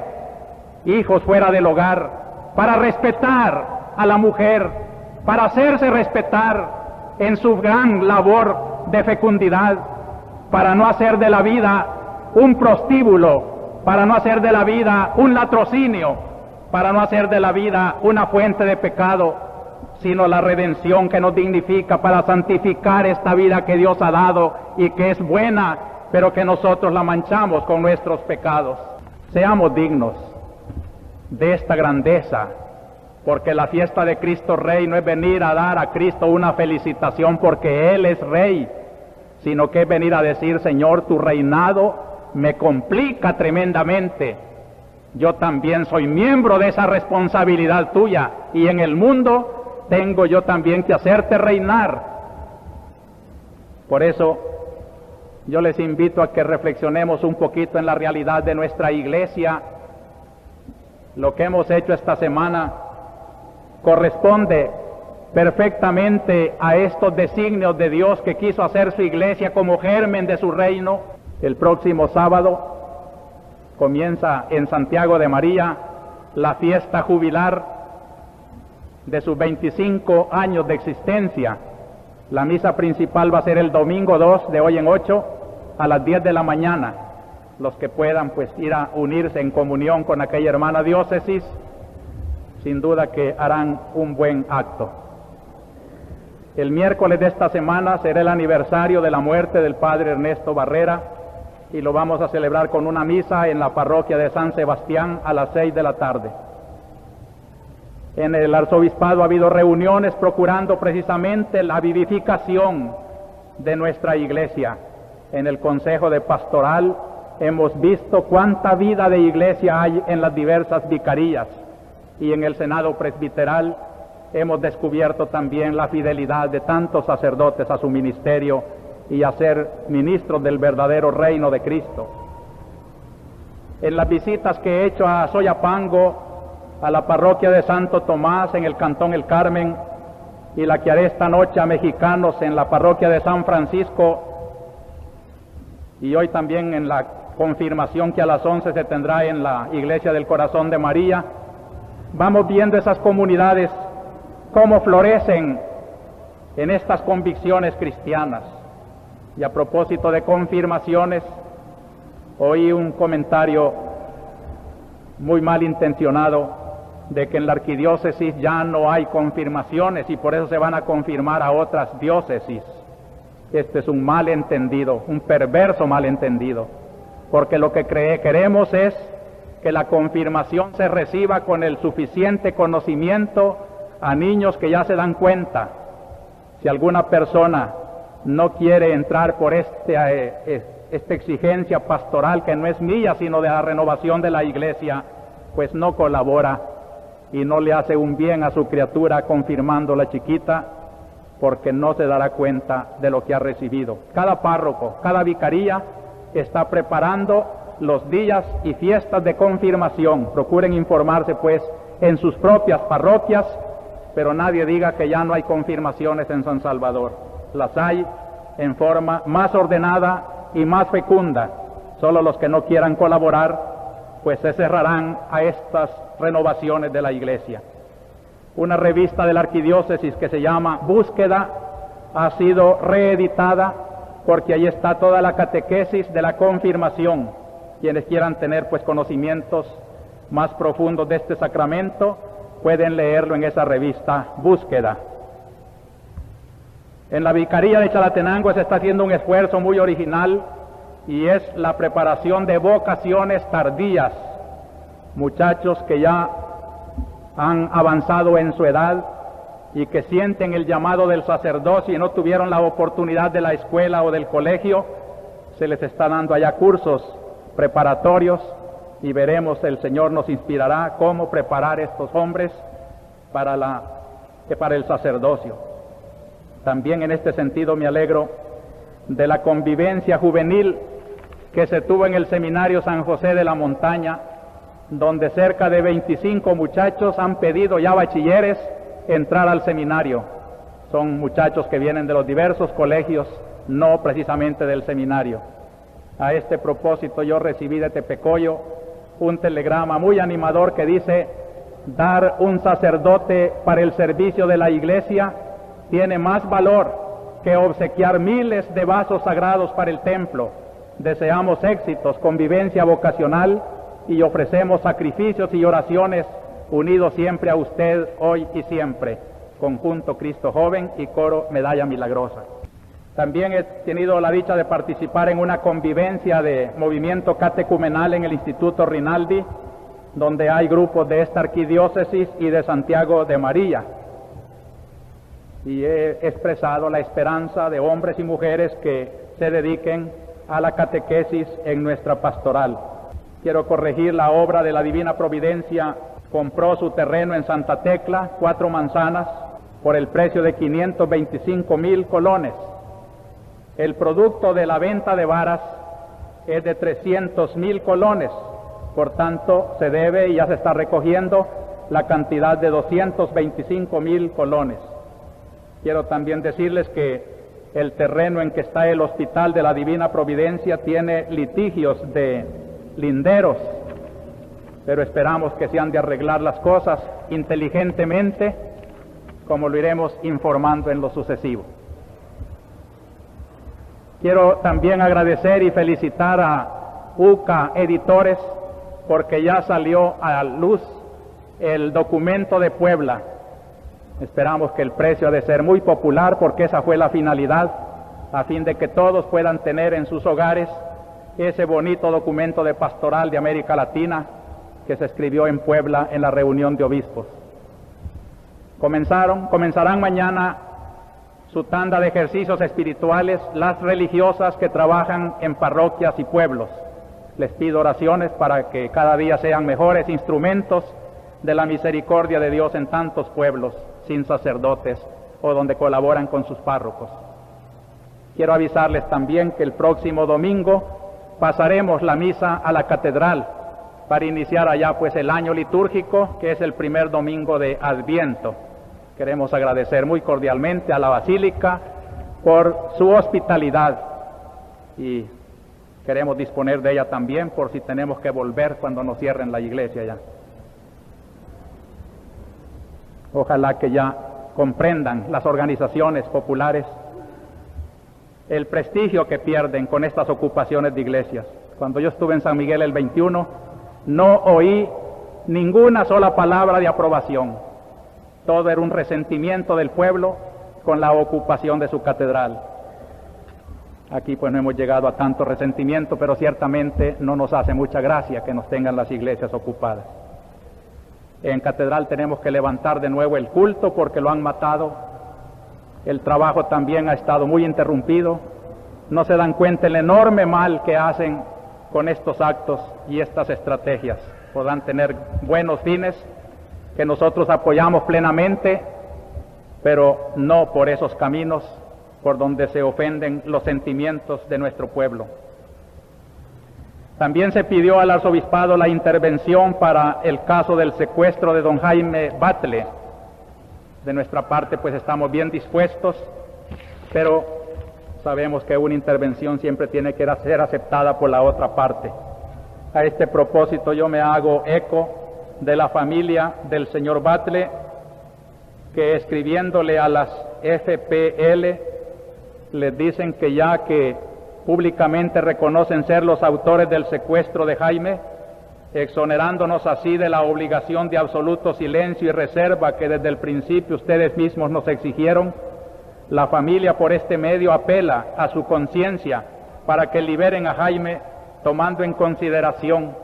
hijos fuera del hogar, para respetar a la mujer, para hacerse respetar en su gran labor de fecundidad, para no hacer de la vida un prostíbulo, para no hacer de la vida un latrocinio, para no hacer de la vida una fuente de pecado, sino la redención que nos dignifica para santificar esta vida que Dios ha dado y que es buena, pero que nosotros la manchamos con nuestros pecados. Seamos dignos de esta grandeza, porque la fiesta de Cristo Rey no es venir a dar a Cristo una felicitación porque Él es Rey, sino que es venir a decir: Señor, tu reinado me complica tremendamente. Yo también soy miembro de esa responsabilidad tuya, y en el mundo tengo yo también que hacerte reinar. Por eso yo les invito a que reflexionemos un poquito en la realidad de nuestra iglesia. Lo que hemos hecho esta semana corresponde perfectamente a estos designios de Dios que quiso hacer su iglesia como germen de su reino. El próximo sábado comienza en Santiago de María la fiesta jubilar de sus 25 años de existencia. La misa principal va a ser el domingo 2, de hoy en 8, a las 10 de la mañana. Los que puedan pues ir a unirse en comunión con aquella hermana diócesis, sin duda que harán un buen acto. El miércoles de esta semana será el aniversario de la muerte del padre Ernesto Barrera, y lo vamos a celebrar con una misa en la parroquia de San Sebastián a las 6 de la tarde. En el arzobispado ha habido reuniones procurando precisamente la vivificación de nuestra iglesia. En el Consejo de Pastoral hemos visto cuánta vida de iglesia hay en las diversas vicarías, y en el Senado Presbiteral hemos descubierto también la fidelidad de tantos sacerdotes a su ministerio y a ser ministros del verdadero reino de Cristo. En las visitas que he hecho a Soyapango, a la parroquia de Santo Tomás en el Cantón El Carmen, y la que haré esta noche a mexicanos en la parroquia de San Francisco, y hoy también en la confirmación que a las 11 se tendrá en la Iglesia del Corazón de María, vamos viendo esas comunidades cómo florecen en estas convicciones cristianas. Y a propósito de confirmaciones, oí un comentario muy malintencionado de que en la arquidiócesis ya no hay confirmaciones y por eso se van a confirmar a otras diócesis. Este es un malentendido, un perverso malentendido, porque lo que queremos es que la confirmación se reciba con el suficiente conocimiento a niños que ya se dan cuenta. Si alguna persona no quiere entrar por esta exigencia pastoral que no es mía, sino de la renovación de la Iglesia, pues no colabora y no le hace un bien a su criatura confirmándola chiquita, porque no se dará cuenta de lo que ha recibido. Cada párroco, cada vicaría está preparando los días y fiestas de confirmación. Procuren informarse pues en sus propias parroquias, pero nadie diga que ya no hay confirmaciones en San Salvador. Las hay en forma más ordenada y más fecunda. Solo los que no quieran colaborar pues se cerrarán a estas renovaciones de la Iglesia. Una revista de la arquidiócesis que se llama Búsqueda ha sido reeditada porque ahí está toda la catequesis de la confirmación. Quienes quieran tener pues conocimientos más profundos de este sacramento pueden leerlo en esa revista Búsqueda. En la Vicaría de Chalatenango se está haciendo un esfuerzo muy original y es la preparación de vocaciones tardías, muchachos que ya han avanzado en su edad y que sienten el llamado del sacerdocio y no tuvieron la oportunidad de la escuela o del colegio. Se les está dando allá cursos preparatorios y veremos, el Señor nos inspirará cómo preparar estos hombres para el sacerdocio. También en este sentido me alegro de la convivencia juvenil que se tuvo en el Seminario San José de la Montaña, donde cerca de 25 muchachos han pedido ya bachilleres entrar al seminario. Son muchachos que vienen de los diversos colegios, no precisamente del seminario. A este propósito yo recibí de Tepecoyo un telegrama muy animador que dice: dar un sacerdote para el servicio de la Iglesia tiene más valor que obsequiar miles de vasos sagrados para el templo. Deseamos éxitos, convivencia vocacional y ofrecemos sacrificios y oraciones unidos siempre a usted hoy y siempre. Conjunto Cristo Joven y Coro Medalla Milagrosa. También he tenido la dicha de participar en una convivencia de movimiento catecumenal en el Instituto Rinaldi, donde hay grupos de esta arquidiócesis y de Santiago de María. Y he expresado la esperanza de hombres y mujeres que se dediquen a la catequesis en nuestra pastoral. Quiero corregir: la obra de la Divina Providencia compró su terreno en Santa Tecla, 4 manzanas, por el precio de 525,000 colones. El producto de la venta de varas es de 300,000 colones, por tanto se debe y ya se está recogiendo la cantidad de 225,000 colones. Quiero también decirles que el terreno en que está el Hospital de la Divina Providencia tiene litigios de linderos, pero esperamos que se han de arreglar las cosas inteligentemente, como lo iremos informando en lo sucesivo. Quiero también agradecer y felicitar a UCA Editores, porque ya salió a luz el documento de Puebla. Esperamos que el precio ha de ser muy popular, porque esa fue la finalidad, a fin de que todos puedan tener en sus hogares ese bonito documento de pastoral de América Latina que se escribió en Puebla en la reunión de obispos. Comenzarán mañana su tanda de ejercicios espirituales las religiosas que trabajan en parroquias y pueblos. Les pido oraciones para que cada día sean mejores instrumentos de la misericordia de Dios en tantos pueblos sin sacerdotes o donde colaboran con sus párrocos. Quiero avisarles también que el próximo domingo pasaremos la misa a la catedral para iniciar allá pues el año litúrgico, que es el primer domingo de Adviento. Queremos agradecer muy cordialmente a la Basílica por su hospitalidad y queremos disponer de ella también por si tenemos que volver cuando nos cierren la iglesia ya. Ojalá que ya comprendan las organizaciones populares el prestigio que pierden con estas ocupaciones de iglesias. Cuando yo estuve en San Miguel el 21, no oí ninguna sola palabra de aprobación. Todo era un resentimiento del pueblo con la ocupación de su catedral. Aquí pues no hemos llegado a tanto resentimiento, pero ciertamente no nos hace mucha gracia que nos tengan las iglesias ocupadas. En catedral tenemos que levantar de nuevo el culto porque lo han matado. El trabajo también ha estado muy interrumpido. No se dan cuenta el enorme mal que hacen con estos actos y estas estrategias. Podrán tener buenos fines que nosotros apoyamos plenamente, pero no por esos caminos por donde se ofenden los sentimientos de nuestro pueblo. También se pidió al arzobispado la intervención para el caso del secuestro de don Jaime Batlle. De nuestra parte pues estamos bien dispuestos, pero sabemos que una intervención siempre tiene que ser aceptada por la otra parte. A este propósito yo me hago eco de la familia del señor Batlle, que escribiéndole a las FPL les dicen que ya que públicamente reconocen ser los autores del secuestro de Jaime, exonerándonos así de la obligación de absoluto silencio y reserva que desde el principio ustedes mismos nos exigieron, la familia por este medio apela a su conciencia para que liberen a Jaime, tomando en consideración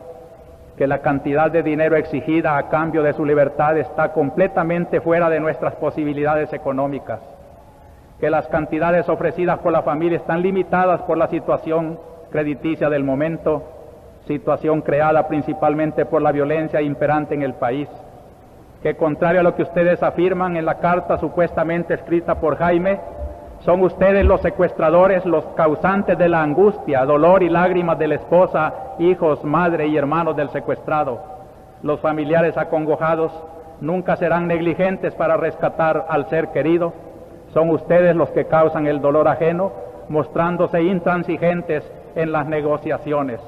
que la cantidad de dinero exigida a cambio de su libertad está completamente fuera de nuestras posibilidades económicas, que las cantidades ofrecidas por la familia están limitadas por la situación crediticia del momento, situación creada principalmente por la violencia imperante en el país, que contrario a lo que ustedes afirman en la carta supuestamente escrita por Jaime, son ustedes los secuestradores, los causantes de la angustia, dolor y lágrimas de la esposa, hijos, madre y hermanos del secuestrado. Los familiares acongojados nunca serán negligentes para rescatar al ser querido. Son ustedes los que causan el dolor ajeno, mostrándose intransigentes en las negociaciones.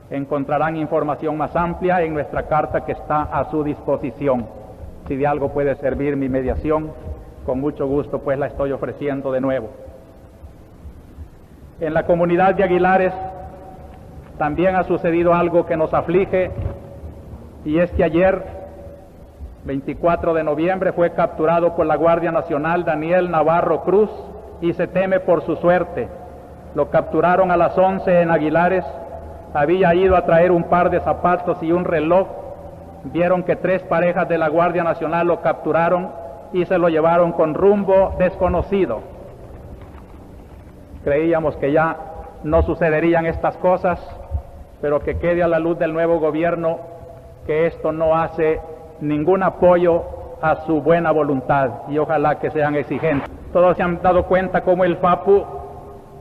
Encontrarán información más amplia en nuestra carta que está a su disposición. Si de algo puede servir mi mediación, con mucho gusto pues la estoy ofreciendo de nuevo. En la comunidad de Aguilares también ha sucedido algo que nos aflige, y es que ayer, 24 de noviembre, fue capturado por la Guardia Nacional Daniel Navarro Cruz y se teme por su suerte. Lo capturaron a las 11 en Aguilares, había ido a traer un par de zapatos y un reloj. Vieron que 3 parejas de la Guardia Nacional lo capturaron y se lo llevaron con rumbo desconocido. Creíamos que ya no sucederían estas cosas, pero que quede a la luz del nuevo gobierno que esto no hace ningún apoyo a su buena voluntad, y ojalá que sean exigentes. Todos se han dado cuenta cómo el FAPU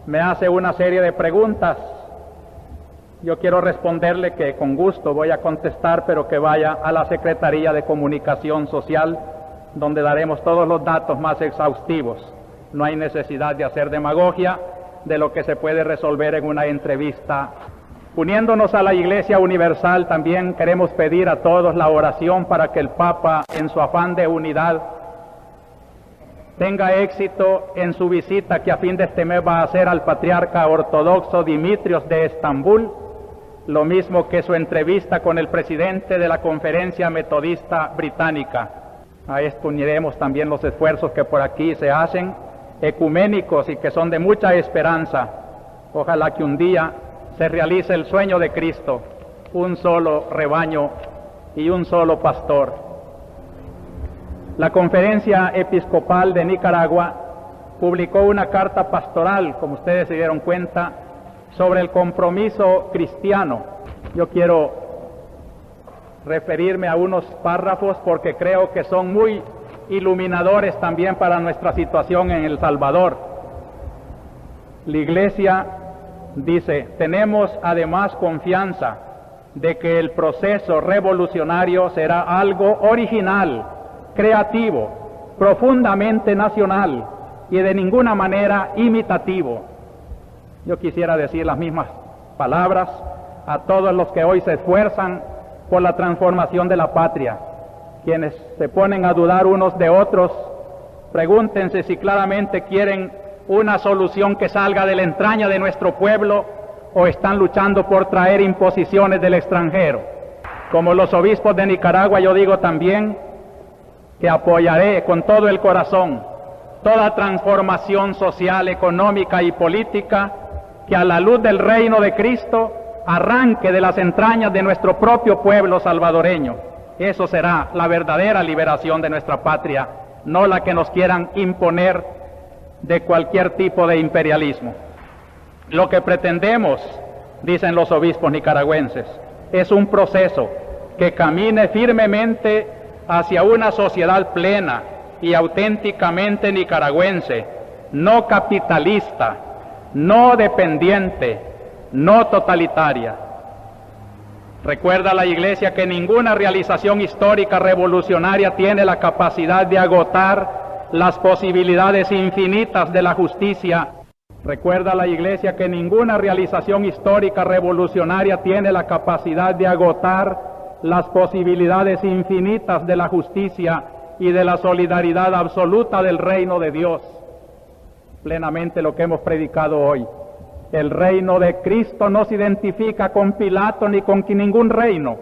me hace una serie de preguntas. Yo quiero responderle que con gusto voy a contestar, pero que vaya a la Secretaría de Comunicación Social, donde daremos todos los datos más exhaustivos. No hay necesidad de hacer demagogia de lo que se puede resolver en una entrevista. Uniéndonos a la Iglesia Universal, también queremos pedir a todos la oración para que el Papa, en su afán de unidad, tenga éxito en su visita que a fin de este mes va a hacer al patriarca ortodoxo Dimitrios de Estambul, lo mismo que su entrevista con el presidente de la Conferencia Metodista Británica. A esto uniremos también los esfuerzos que por aquí se hacen, ecuménicos y que son de mucha esperanza. Ojalá que un día se realice el sueño de Cristo, un solo rebaño y un solo pastor. La Conferencia Episcopal de Nicaragua publicó una carta pastoral, como ustedes se dieron cuenta, sobre el compromiso cristiano. Yo quiero referirme a unos párrafos porque creo que son muy iluminadores también para nuestra situación en El Salvador. La Iglesia dice: tenemos además confianza de que el proceso revolucionario será algo original, creativo, profundamente nacional y de ninguna manera imitativo. Yo quisiera decir las mismas palabras a todos los que hoy se esfuerzan por la transformación de la patria. Quienes se ponen a dudar unos de otros, pregúntense si claramente quieren una solución que salga de la entraña de nuestro pueblo o están luchando por traer imposiciones del extranjero. Como los obispos de Nicaragua, yo digo también que apoyaré con todo el corazón toda transformación social, económica y política que a la luz del reino de Cristo arranque de las entrañas de nuestro propio pueblo salvadoreño. Eso será la verdadera liberación de nuestra patria, no la que nos quieran imponer de cualquier tipo de imperialismo. Lo que pretendemos, dicen los obispos nicaragüenses, es un proceso que camine firmemente hacia una sociedad plena y auténticamente nicaragüense, no capitalista, no dependiente, no totalitaria. Recuerda la Iglesia que ninguna realización histórica revolucionaria tiene la capacidad de agotar las posibilidades infinitas de la justicia. Recuerda la Iglesia que ninguna realización histórica revolucionaria tiene la capacidad de agotar las posibilidades infinitas de la justicia y de la solidaridad absoluta del reino de Dios. Plenamente lo que hemos predicado hoy. El reino de Cristo no se identifica con Pilato ni con ningún reino,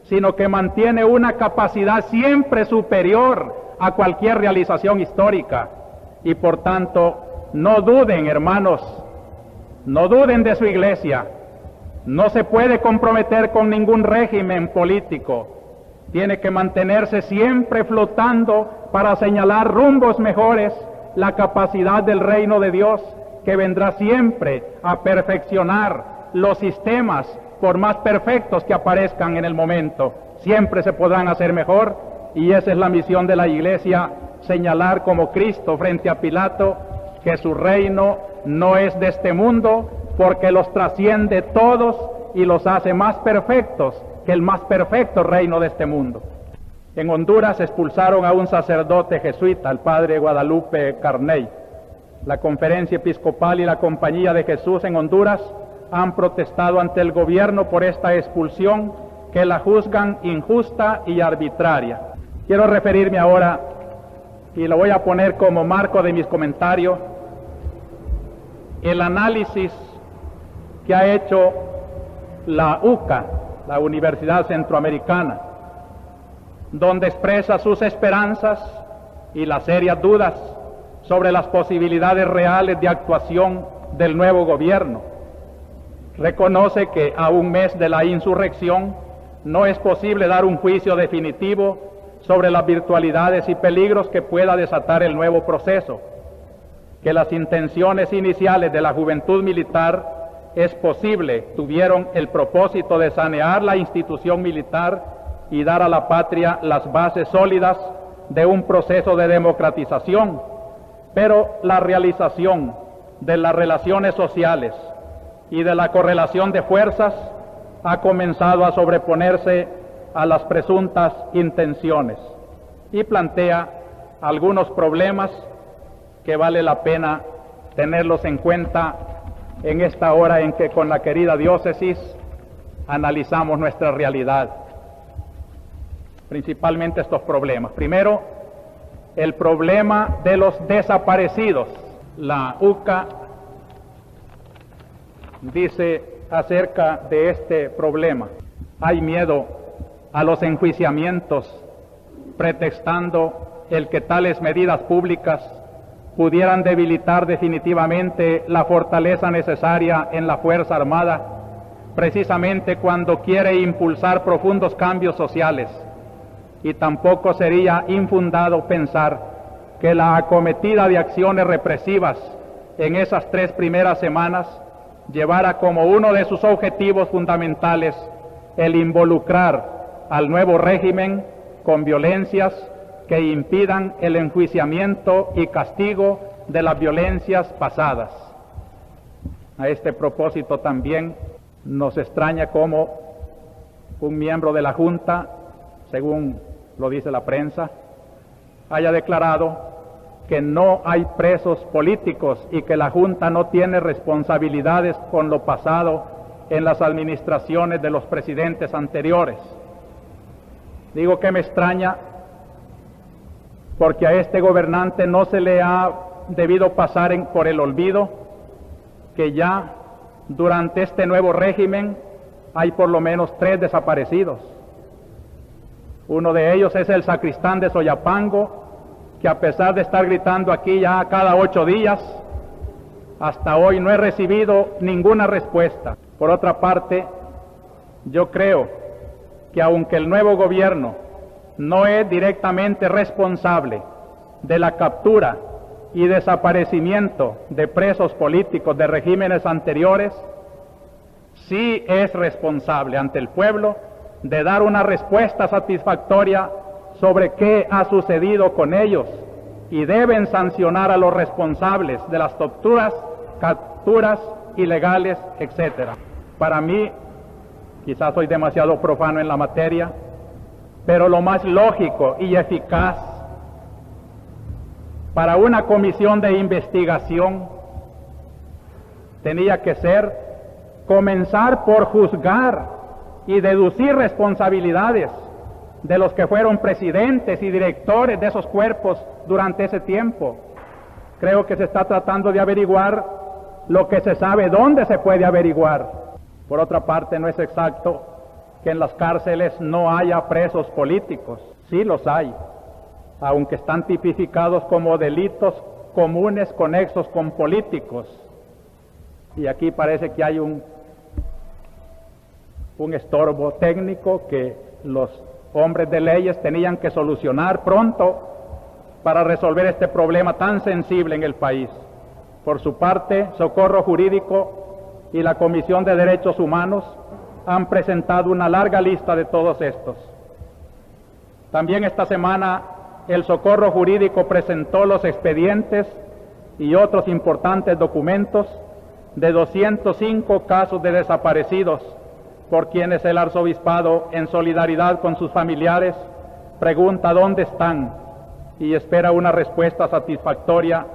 sino que mantiene una capacidad siempre superior a cualquier realización histórica. Y por tanto, no duden, hermanos, no duden de su Iglesia. No se puede comprometer con ningún régimen político. Tiene que mantenerse siempre flotando para señalar rumbos mejores, la capacidad del reino de Dios, que vendrá siempre a perfeccionar los sistemas, por más perfectos que aparezcan en el momento. Siempre se podrán hacer mejor, y esa es la misión de la Iglesia, señalar como Cristo frente a Pilato que su reino no es de este mundo, porque los trasciende todos y los hace más perfectos que el más perfecto reino de este mundo. En Honduras expulsaron a un sacerdote jesuita, el padre Guadalupe Carney. La Conferencia Episcopal y la Compañía de Jesús en Honduras han protestado ante el gobierno por esta expulsión, que la juzgan injusta y arbitraria. Quiero referirme ahora, y lo voy a poner como marco de mis comentarios, el análisis que ha hecho la UCA, la Universidad Centroamericana, donde expresa sus esperanzas y las serias dudas sobre las posibilidades reales de actuación del nuevo gobierno. Reconoce que a un mes de la insurrección no es posible dar un juicio definitivo sobre las virtualidades y peligros que pueda desatar el nuevo proceso, que las intenciones iniciales de la juventud militar es posible, tuvieron el propósito de sanear la institución militar y dar a la patria las bases sólidas de un proceso de democratización, pero la realización de las relaciones sociales y de la correlación de fuerzas ha comenzado a sobreponerse a las presuntas intenciones y plantea algunos problemas que vale la pena tenerlos en cuenta en esta hora en que con la querida diócesis analizamos nuestra realidad. Principalmente estos problemas. Primero, el problema de los desaparecidos. La UCA dice acerca de este problema: hay miedo a los enjuiciamientos, pretextando el que tales medidas públicas pudieran debilitar definitivamente la fortaleza necesaria en la Fuerza Armada, precisamente cuando quiere impulsar profundos cambios sociales. Y tampoco sería infundado pensar que la acometida de acciones represivas en esas 3 primeras semanas llevara como uno de sus objetivos fundamentales el involucrar al nuevo régimen con violencias que impidan el enjuiciamiento y castigo de las violencias pasadas. A este propósito también nos extraña cómo un miembro de la Junta, según lo dice la prensa, haya declarado que no hay presos políticos y que la Junta no tiene responsabilidades con lo pasado en las administraciones de los presidentes anteriores. Digo que me extraña porque a este gobernante no se le ha debido pasar por el olvido que ya durante este nuevo régimen hay por lo menos 3 desaparecidos. Uno de ellos es el sacristán de Soyapango, que a pesar de estar gritando aquí ya cada 8 días, hasta hoy no he recibido ninguna respuesta. Por otra parte, yo creo que aunque el nuevo gobierno no es directamente responsable de la captura y desaparecimiento de presos políticos de regímenes anteriores, sí es responsable ante el pueblo de dar una respuesta satisfactoria sobre qué ha sucedido con ellos, y deben sancionar a los responsables de las torturas, capturas ilegales, etc. Para mí, quizás soy demasiado profano en la materia, pero lo más lógico y eficaz para una comisión de investigación tenía que ser comenzar por juzgar y deducir responsabilidades de los que fueron presidentes y directores de esos cuerpos durante ese tiempo. Creo que se está tratando de averiguar lo que se sabe dónde se puede averiguar. Por otra parte, no es exacto que en las cárceles no haya presos políticos. Sí los hay, aunque están tipificados como delitos comunes conexos con políticos. Y aquí parece que hay un estorbo técnico que los hombres de leyes tenían que solucionar pronto para resolver este problema tan sensible en el país. Por su parte, Socorro Jurídico y la Comisión de Derechos Humanos han presentado una larga lista de todos estos. También esta semana el Socorro Jurídico presentó los expedientes y otros importantes documentos de 205 casos de desaparecidos, por quienes el arzobispado, en solidaridad con sus familiares, pregunta dónde están y espera una respuesta satisfactoria,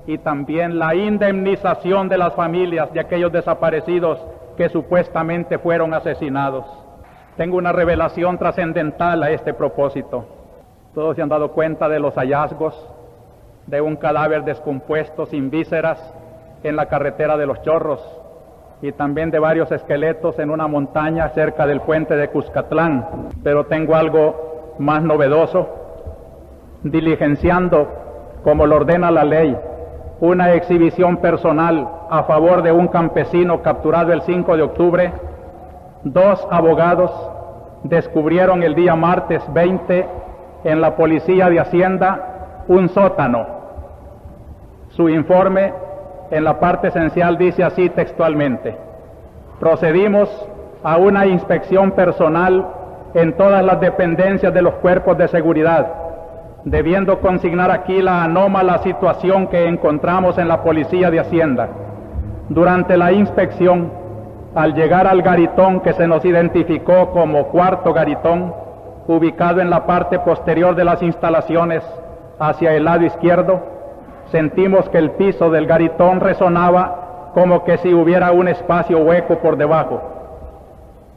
y también la indemnización de las familias de aquellos desaparecidos que supuestamente fueron asesinados. Tengo una revelación trascendental a este propósito. Todos se han dado cuenta de los hallazgos de un cadáver descompuesto sin vísceras en la carretera de Los Chorros, y también de varios esqueletos en una montaña cerca del puente de Cuscatlán. Pero tengo algo más novedoso: diligenciando, como lo ordena la ley, una exhibición personal a favor de un campesino capturado el 5 de octubre, 2 abogados descubrieron el día martes 20 en la Policía de Hacienda un sótano. Su informe en la parte esencial dice así textualmente: procedimos a una inspección personal en todas las dependencias de los cuerpos de seguridad, debiendo consignar aquí la anómala situación que encontramos en la Policía de Hacienda. Durante la inspección, al llegar al garitón que se nos identificó como cuarto garitón, ubicado en la parte posterior de las instalaciones hacia el lado izquierdo, sentimos que el piso del garitón resonaba como que si hubiera un espacio hueco por debajo.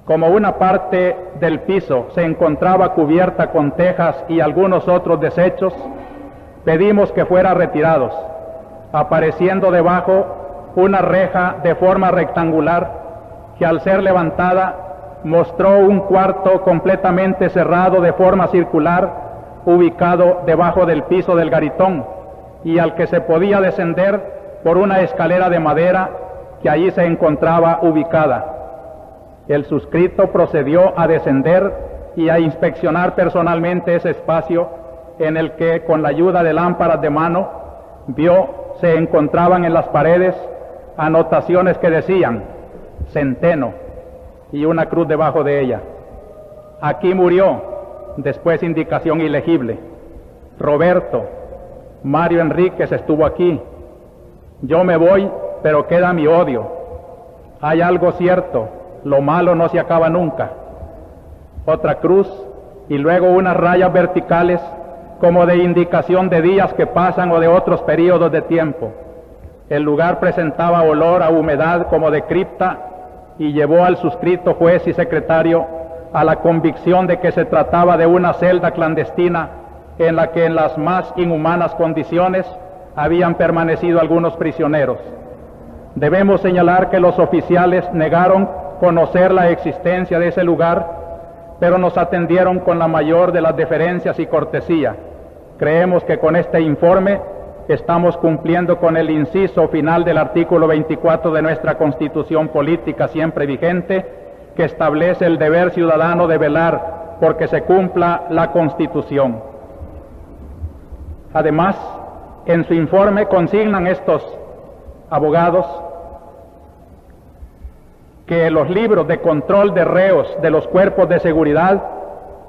Como una parte del piso se encontraba cubierta con tejas y algunos otros desechos, pedimos que fuera retirados, apareciendo debajo una reja de forma rectangular que, al ser levantada, mostró un cuarto completamente cerrado de forma circular, ubicado debajo del piso del garitón, y al que se podía descender por una escalera de madera que allí se encontraba ubicada. El suscrito procedió a descender y a inspeccionar personalmente ese espacio, en el que, con la ayuda de lámparas de mano, vio se encontraban en las paredes anotaciones que decían Centeno y una cruz debajo de ella. Aquí murió, después indicación ilegible, Roberto. Mario Enríquez estuvo aquí. Yo me voy, pero queda mi odio. Hay algo cierto: lo malo no se acaba nunca. Otra cruz, y luego unas rayas verticales como de indicación de días que pasan o de otros periodos de tiempo. El lugar presentaba olor a humedad como de cripta, y llevó al suscrito juez y secretario a la convicción de que se trataba de una celda clandestina en la que, en las más inhumanas condiciones, habían permanecido algunos prisioneros. Debemos señalar que los oficiales negaron conocer la existencia de ese lugar, pero nos atendieron con la mayor de las deferencias y cortesía. Creemos que con este informe estamos cumpliendo con el inciso final del artículo 24 de nuestra Constitución Política siempre vigente, que establece el deber ciudadano de velar porque se cumpla la Constitución. Además, en su informe consignan estos abogados que los libros de control de reos de los cuerpos de seguridad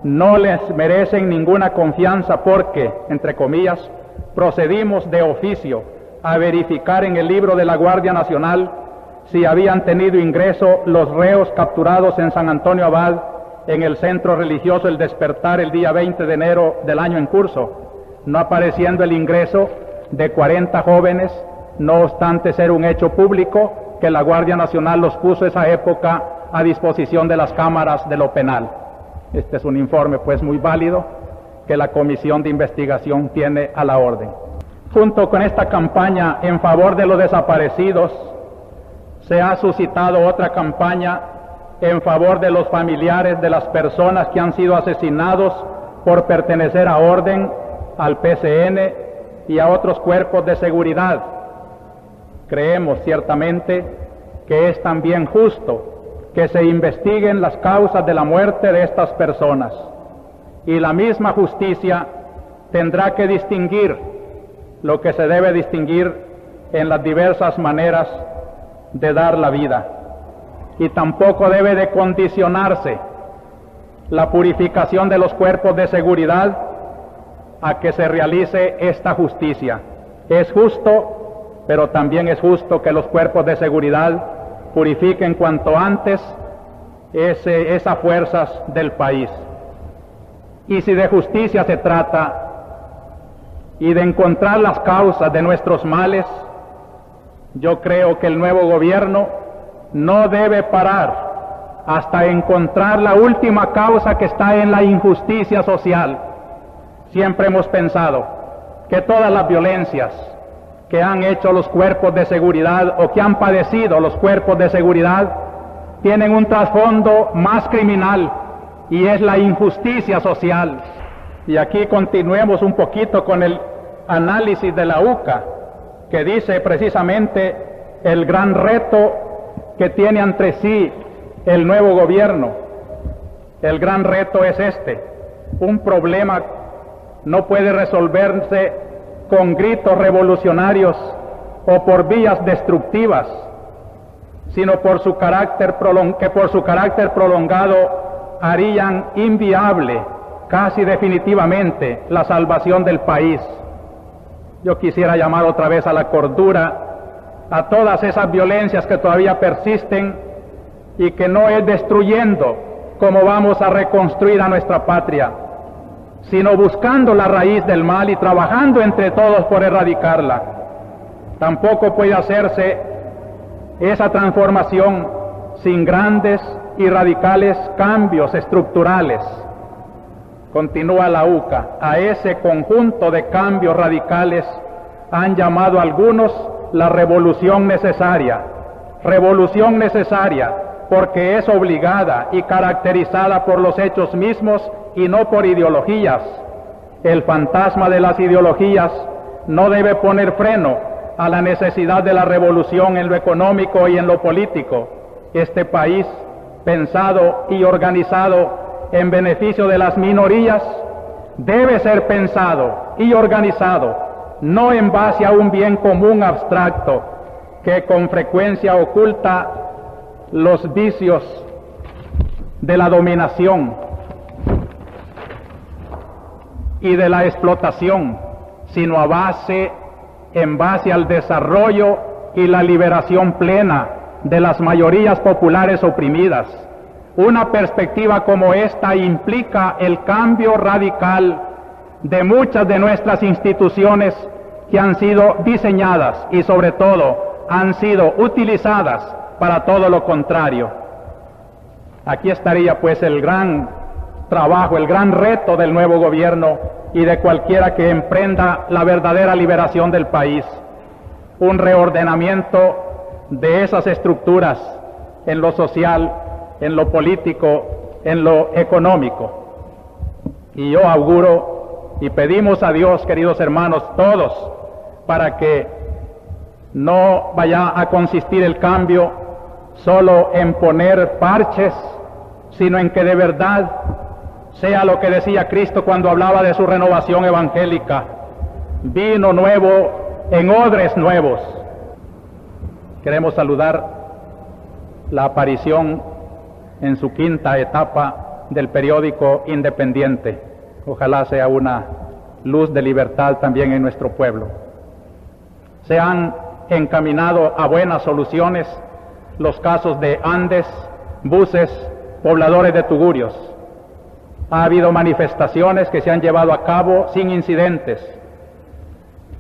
no les merecen ninguna confianza porque, entre comillas, procedimos de oficio a verificar en el libro de la Guardia Nacional si habían tenido ingreso los reos capturados en San Antonio Abad en el centro religioso El Despertar el día 20 de enero del año en curso, no apareciendo el ingreso de 40 jóvenes, no obstante ser un hecho público que la Guardia Nacional los puso esa época a disposición de las cámaras de lo penal. Este es un informe pues muy válido que la Comisión de Investigación tiene a la orden. Junto con esta campaña en favor de los desaparecidos, se ha suscitado otra campaña en favor de los familiares de las personas que han sido asesinados por pertenecer a Orden, al PCN y a otros cuerpos de seguridad. Creemos ciertamente que es también justo que se investiguen las causas de la muerte de estas personas, y la misma justicia tendrá que distinguir lo que se debe distinguir en las diversas maneras de dar la vida, y tampoco debe de condicionarse la purificación de los cuerpos de seguridad a que se realice esta justicia. Es justo, pero también es justo que los cuerpos de seguridad purifiquen cuanto antes esas fuerzas del país. Y si de justicia se trata y de encontrar las causas de nuestros males, yo creo que el nuevo gobierno no debe parar hasta encontrar la última causa que está en la injusticia social. Siempre hemos pensado que todas las violencias que han hecho los cuerpos de seguridad o que han padecido los cuerpos de seguridad tienen un trasfondo más criminal, y es la injusticia social. Y aquí continuemos un poquito con el análisis de la UCA, que dice precisamente el gran reto que tiene ante sí el nuevo gobierno. El gran reto es este: un problema no puede resolverse con gritos revolucionarios o por vías destructivas, sino por su carácter prolongado harían inviable casi definitivamente la salvación del país. Yo quisiera llamar otra vez a la cordura a todas esas violencias que todavía persisten y que no es destruyendo como vamos a reconstruir a nuestra patria, sino buscando la raíz del mal y trabajando entre todos por erradicarla. Tampoco puede hacerse esa transformación sin grandes y radicales cambios estructurales. Continúa la UCA: a ese conjunto de cambios radicales han llamado algunos la revolución necesaria porque es obligada y caracterizada por los hechos mismos y no por ideologías. El fantasma de las ideologías no debe poner freno a la necesidad de la revolución en lo económico y en lo político. Este país, pensado y organizado en beneficio de las minorías, debe ser pensado y organizado no en base a un bien común abstracto que con frecuencia oculta los vicios de la dominación y de la explotación, sino en base al desarrollo y la liberación plena de las mayorías populares oprimidas. Una perspectiva como esta implica el cambio radical de muchas de nuestras instituciones que han sido diseñadas y sobre todo han sido utilizadas para todo lo contrario. Aquí estaría pues el gran trabajo, el gran reto del nuevo gobierno y de cualquiera que emprenda la verdadera liberación del país. Un reordenamiento de esas estructuras en lo social, en lo político, en lo económico. Y yo auguro y pedimos a Dios, queridos hermanos, todos, para que no vaya a consistir el cambio solo en poner parches, sino en que de verdad sea lo que decía Cristo cuando hablaba de su renovación evangélica: vino nuevo en odres nuevos. Queremos saludar la aparición en su quinta etapa del periódico Independiente. Ojalá sea una luz de libertad también en nuestro pueblo. Se han encaminado a buenas soluciones los casos de Andes, Buses, pobladores de Tugurios. Ha habido manifestaciones que se han llevado a cabo sin incidentes.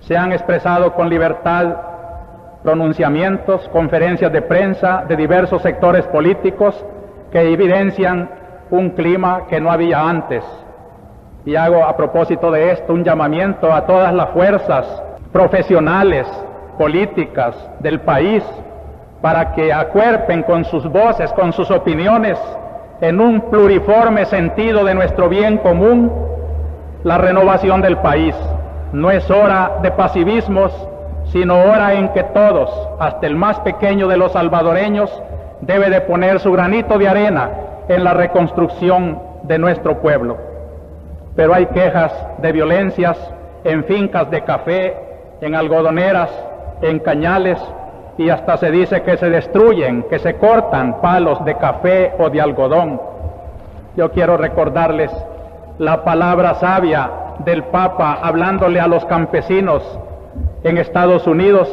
Se han expresado con libertad pronunciamientos, conferencias de prensa de diversos sectores políticos que evidencian un clima que no había antes. Y hago a propósito de esto un llamamiento a todas las fuerzas profesionales, políticas del país, para que acuerpen con sus voces, con sus opiniones, en un pluriforme sentido de nuestro bien común, la renovación del país. No es hora de pasivismos, sino hora en que todos, hasta el más pequeño de los salvadoreños, debe de poner su granito de arena en la reconstrucción de nuestro pueblo. Pero hay quejas de violencias en fincas de café, en algodoneras, en cañales, y hasta se dice que se destruyen, que se cortan palos de café o de algodón. Yo quiero recordarles la palabra sabia del Papa hablándole a los campesinos en Estados Unidos,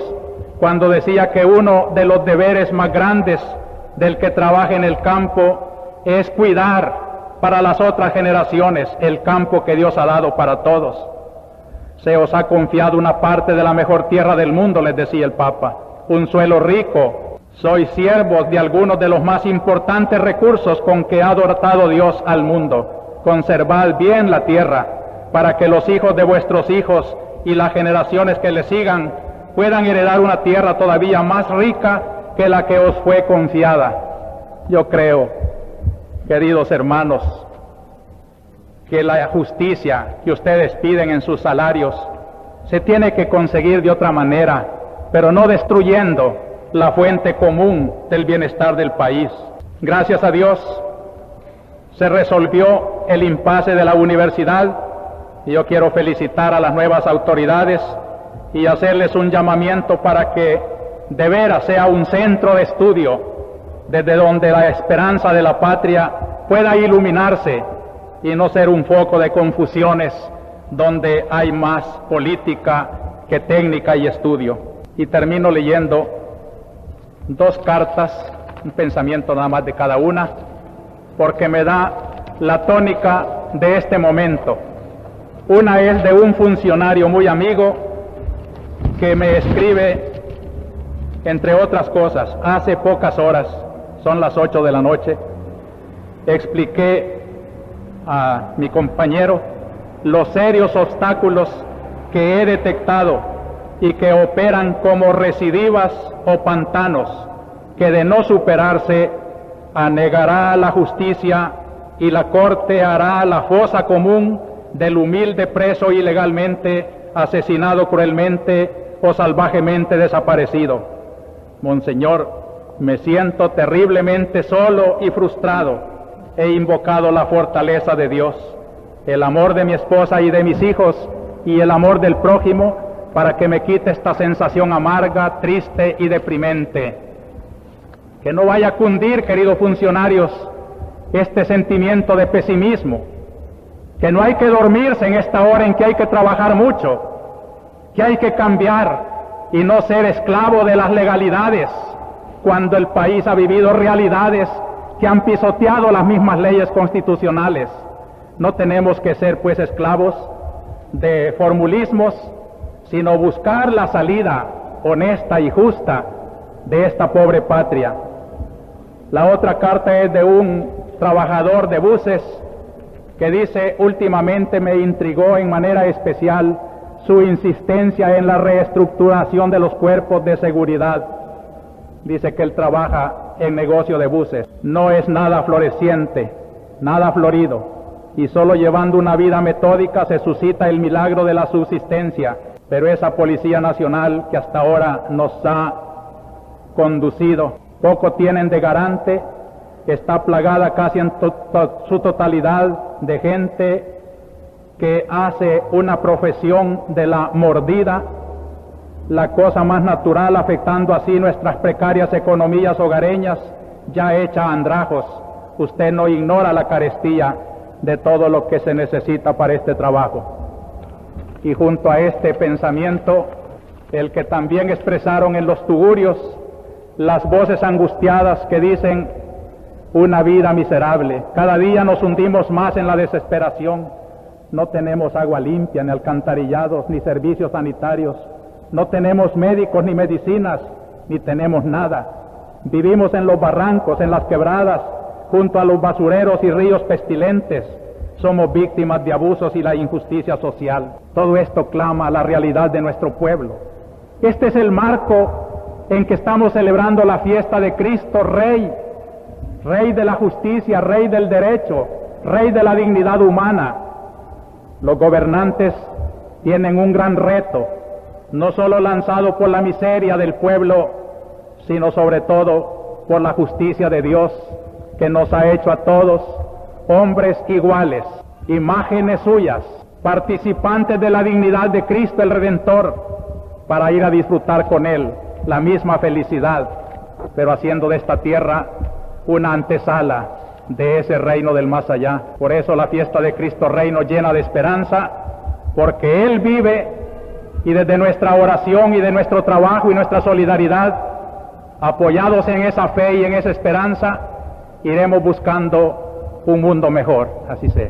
cuando decía que uno de los deberes más grandes del que trabaja en el campo es cuidar para las otras generaciones el campo que Dios ha dado para todos. Se os ha confiado una parte de la mejor tierra del mundo, les decía el Papa, un suelo rico. Sois siervos de algunos de los más importantes recursos con que ha dotado Dios al mundo. Conservad bien la tierra, para que los hijos de vuestros hijos y las generaciones que les sigan puedan heredar una tierra todavía más rica que la que os fue confiada. Yo creo, queridos hermanos, que la justicia que ustedes piden en sus salarios se tiene que conseguir de otra manera, pero no destruyendo la fuente común del bienestar del país. Gracias a Dios se resolvió el impasse de la universidad, y yo quiero felicitar a las nuevas autoridades y hacerles un llamamiento para que de veras sea un centro de estudio desde donde la esperanza de la patria pueda iluminarse y no ser un foco de confusiones donde hay más política que técnica y estudio. Y termino leyendo dos cartas, un pensamiento nada más de cada una, porque me da la tónica de este momento. Una es de un funcionario muy amigo que me escribe, entre otras cosas, hace pocas horas, son las 8 de la noche, expliqué a mi compañero los serios obstáculos que he detectado y que operan como recidivas o pantanos, que de no superarse anegará la justicia y la Corte hará la fosa común del humilde preso ilegalmente, asesinado cruelmente o salvajemente desaparecido. Monseñor, me siento terriblemente solo y frustrado. He invocado la fortaleza de Dios, el amor de mi esposa y de mis hijos y el amor del prójimo para que me quite esta sensación amarga, triste y deprimente. Que no vaya a cundir, queridos funcionarios, este sentimiento de pesimismo, que no hay que dormirse en esta hora en que hay que trabajar mucho, que hay que cambiar y no ser esclavo de las legalidades, cuando el país ha vivido realidades que han pisoteado las mismas leyes constitucionales. No tenemos que ser pues esclavos de formulismos, sino buscar la salida honesta y justa de esta pobre patria. La otra carta es de un trabajador de buses que dice últimamente me intrigó en manera especial su insistencia en la reestructuración de los cuerpos de seguridad. Dice que él trabaja en negocio de buses. No es nada floreciente, nada florido, y solo llevando una vida metódica se suscita el milagro de la subsistencia. Pero esa Policía Nacional que hasta ahora nos ha conducido, poco tienen de garante, está plagada casi en su totalidad de gente que hace una profesión de la mordida, la cosa más natural, afectando así nuestras precarias economías hogareñas, ya hecha andrajos. Usted no ignora la carestía de todo lo que se necesita para este trabajo. Y junto a este pensamiento, el que también expresaron en los tugurios las voces angustiadas que dicen una vida miserable. Cada día nos hundimos más en la desesperación. No tenemos agua limpia, ni alcantarillados, ni servicios sanitarios. No tenemos médicos ni medicinas, ni tenemos nada. Vivimos en los barrancos, en las quebradas, junto a los basureros y ríos pestilentes. Somos víctimas de abusos y la injusticia social. Todo esto clama a la realidad de nuestro pueblo. Este es el marco en que estamos celebrando la fiesta de Cristo Rey, Rey de la justicia, Rey del derecho, Rey de la dignidad humana. Los gobernantes tienen un gran reto, no solo lanzado por la miseria del pueblo, sino sobre todo por la justicia de Dios, que nos ha hecho a todos hombres iguales, imágenes suyas, participantes de la dignidad de Cristo el Redentor, para ir a disfrutar con Él la misma felicidad, pero haciendo de esta tierra una antesala de ese reino del más allá. Por eso la fiesta de Cristo Rey nos llena de esperanza, porque Él vive, y desde nuestra oración y de nuestro trabajo y nuestra solidaridad, apoyados en esa fe y en esa esperanza, iremos buscando un mundo mejor. Así sea.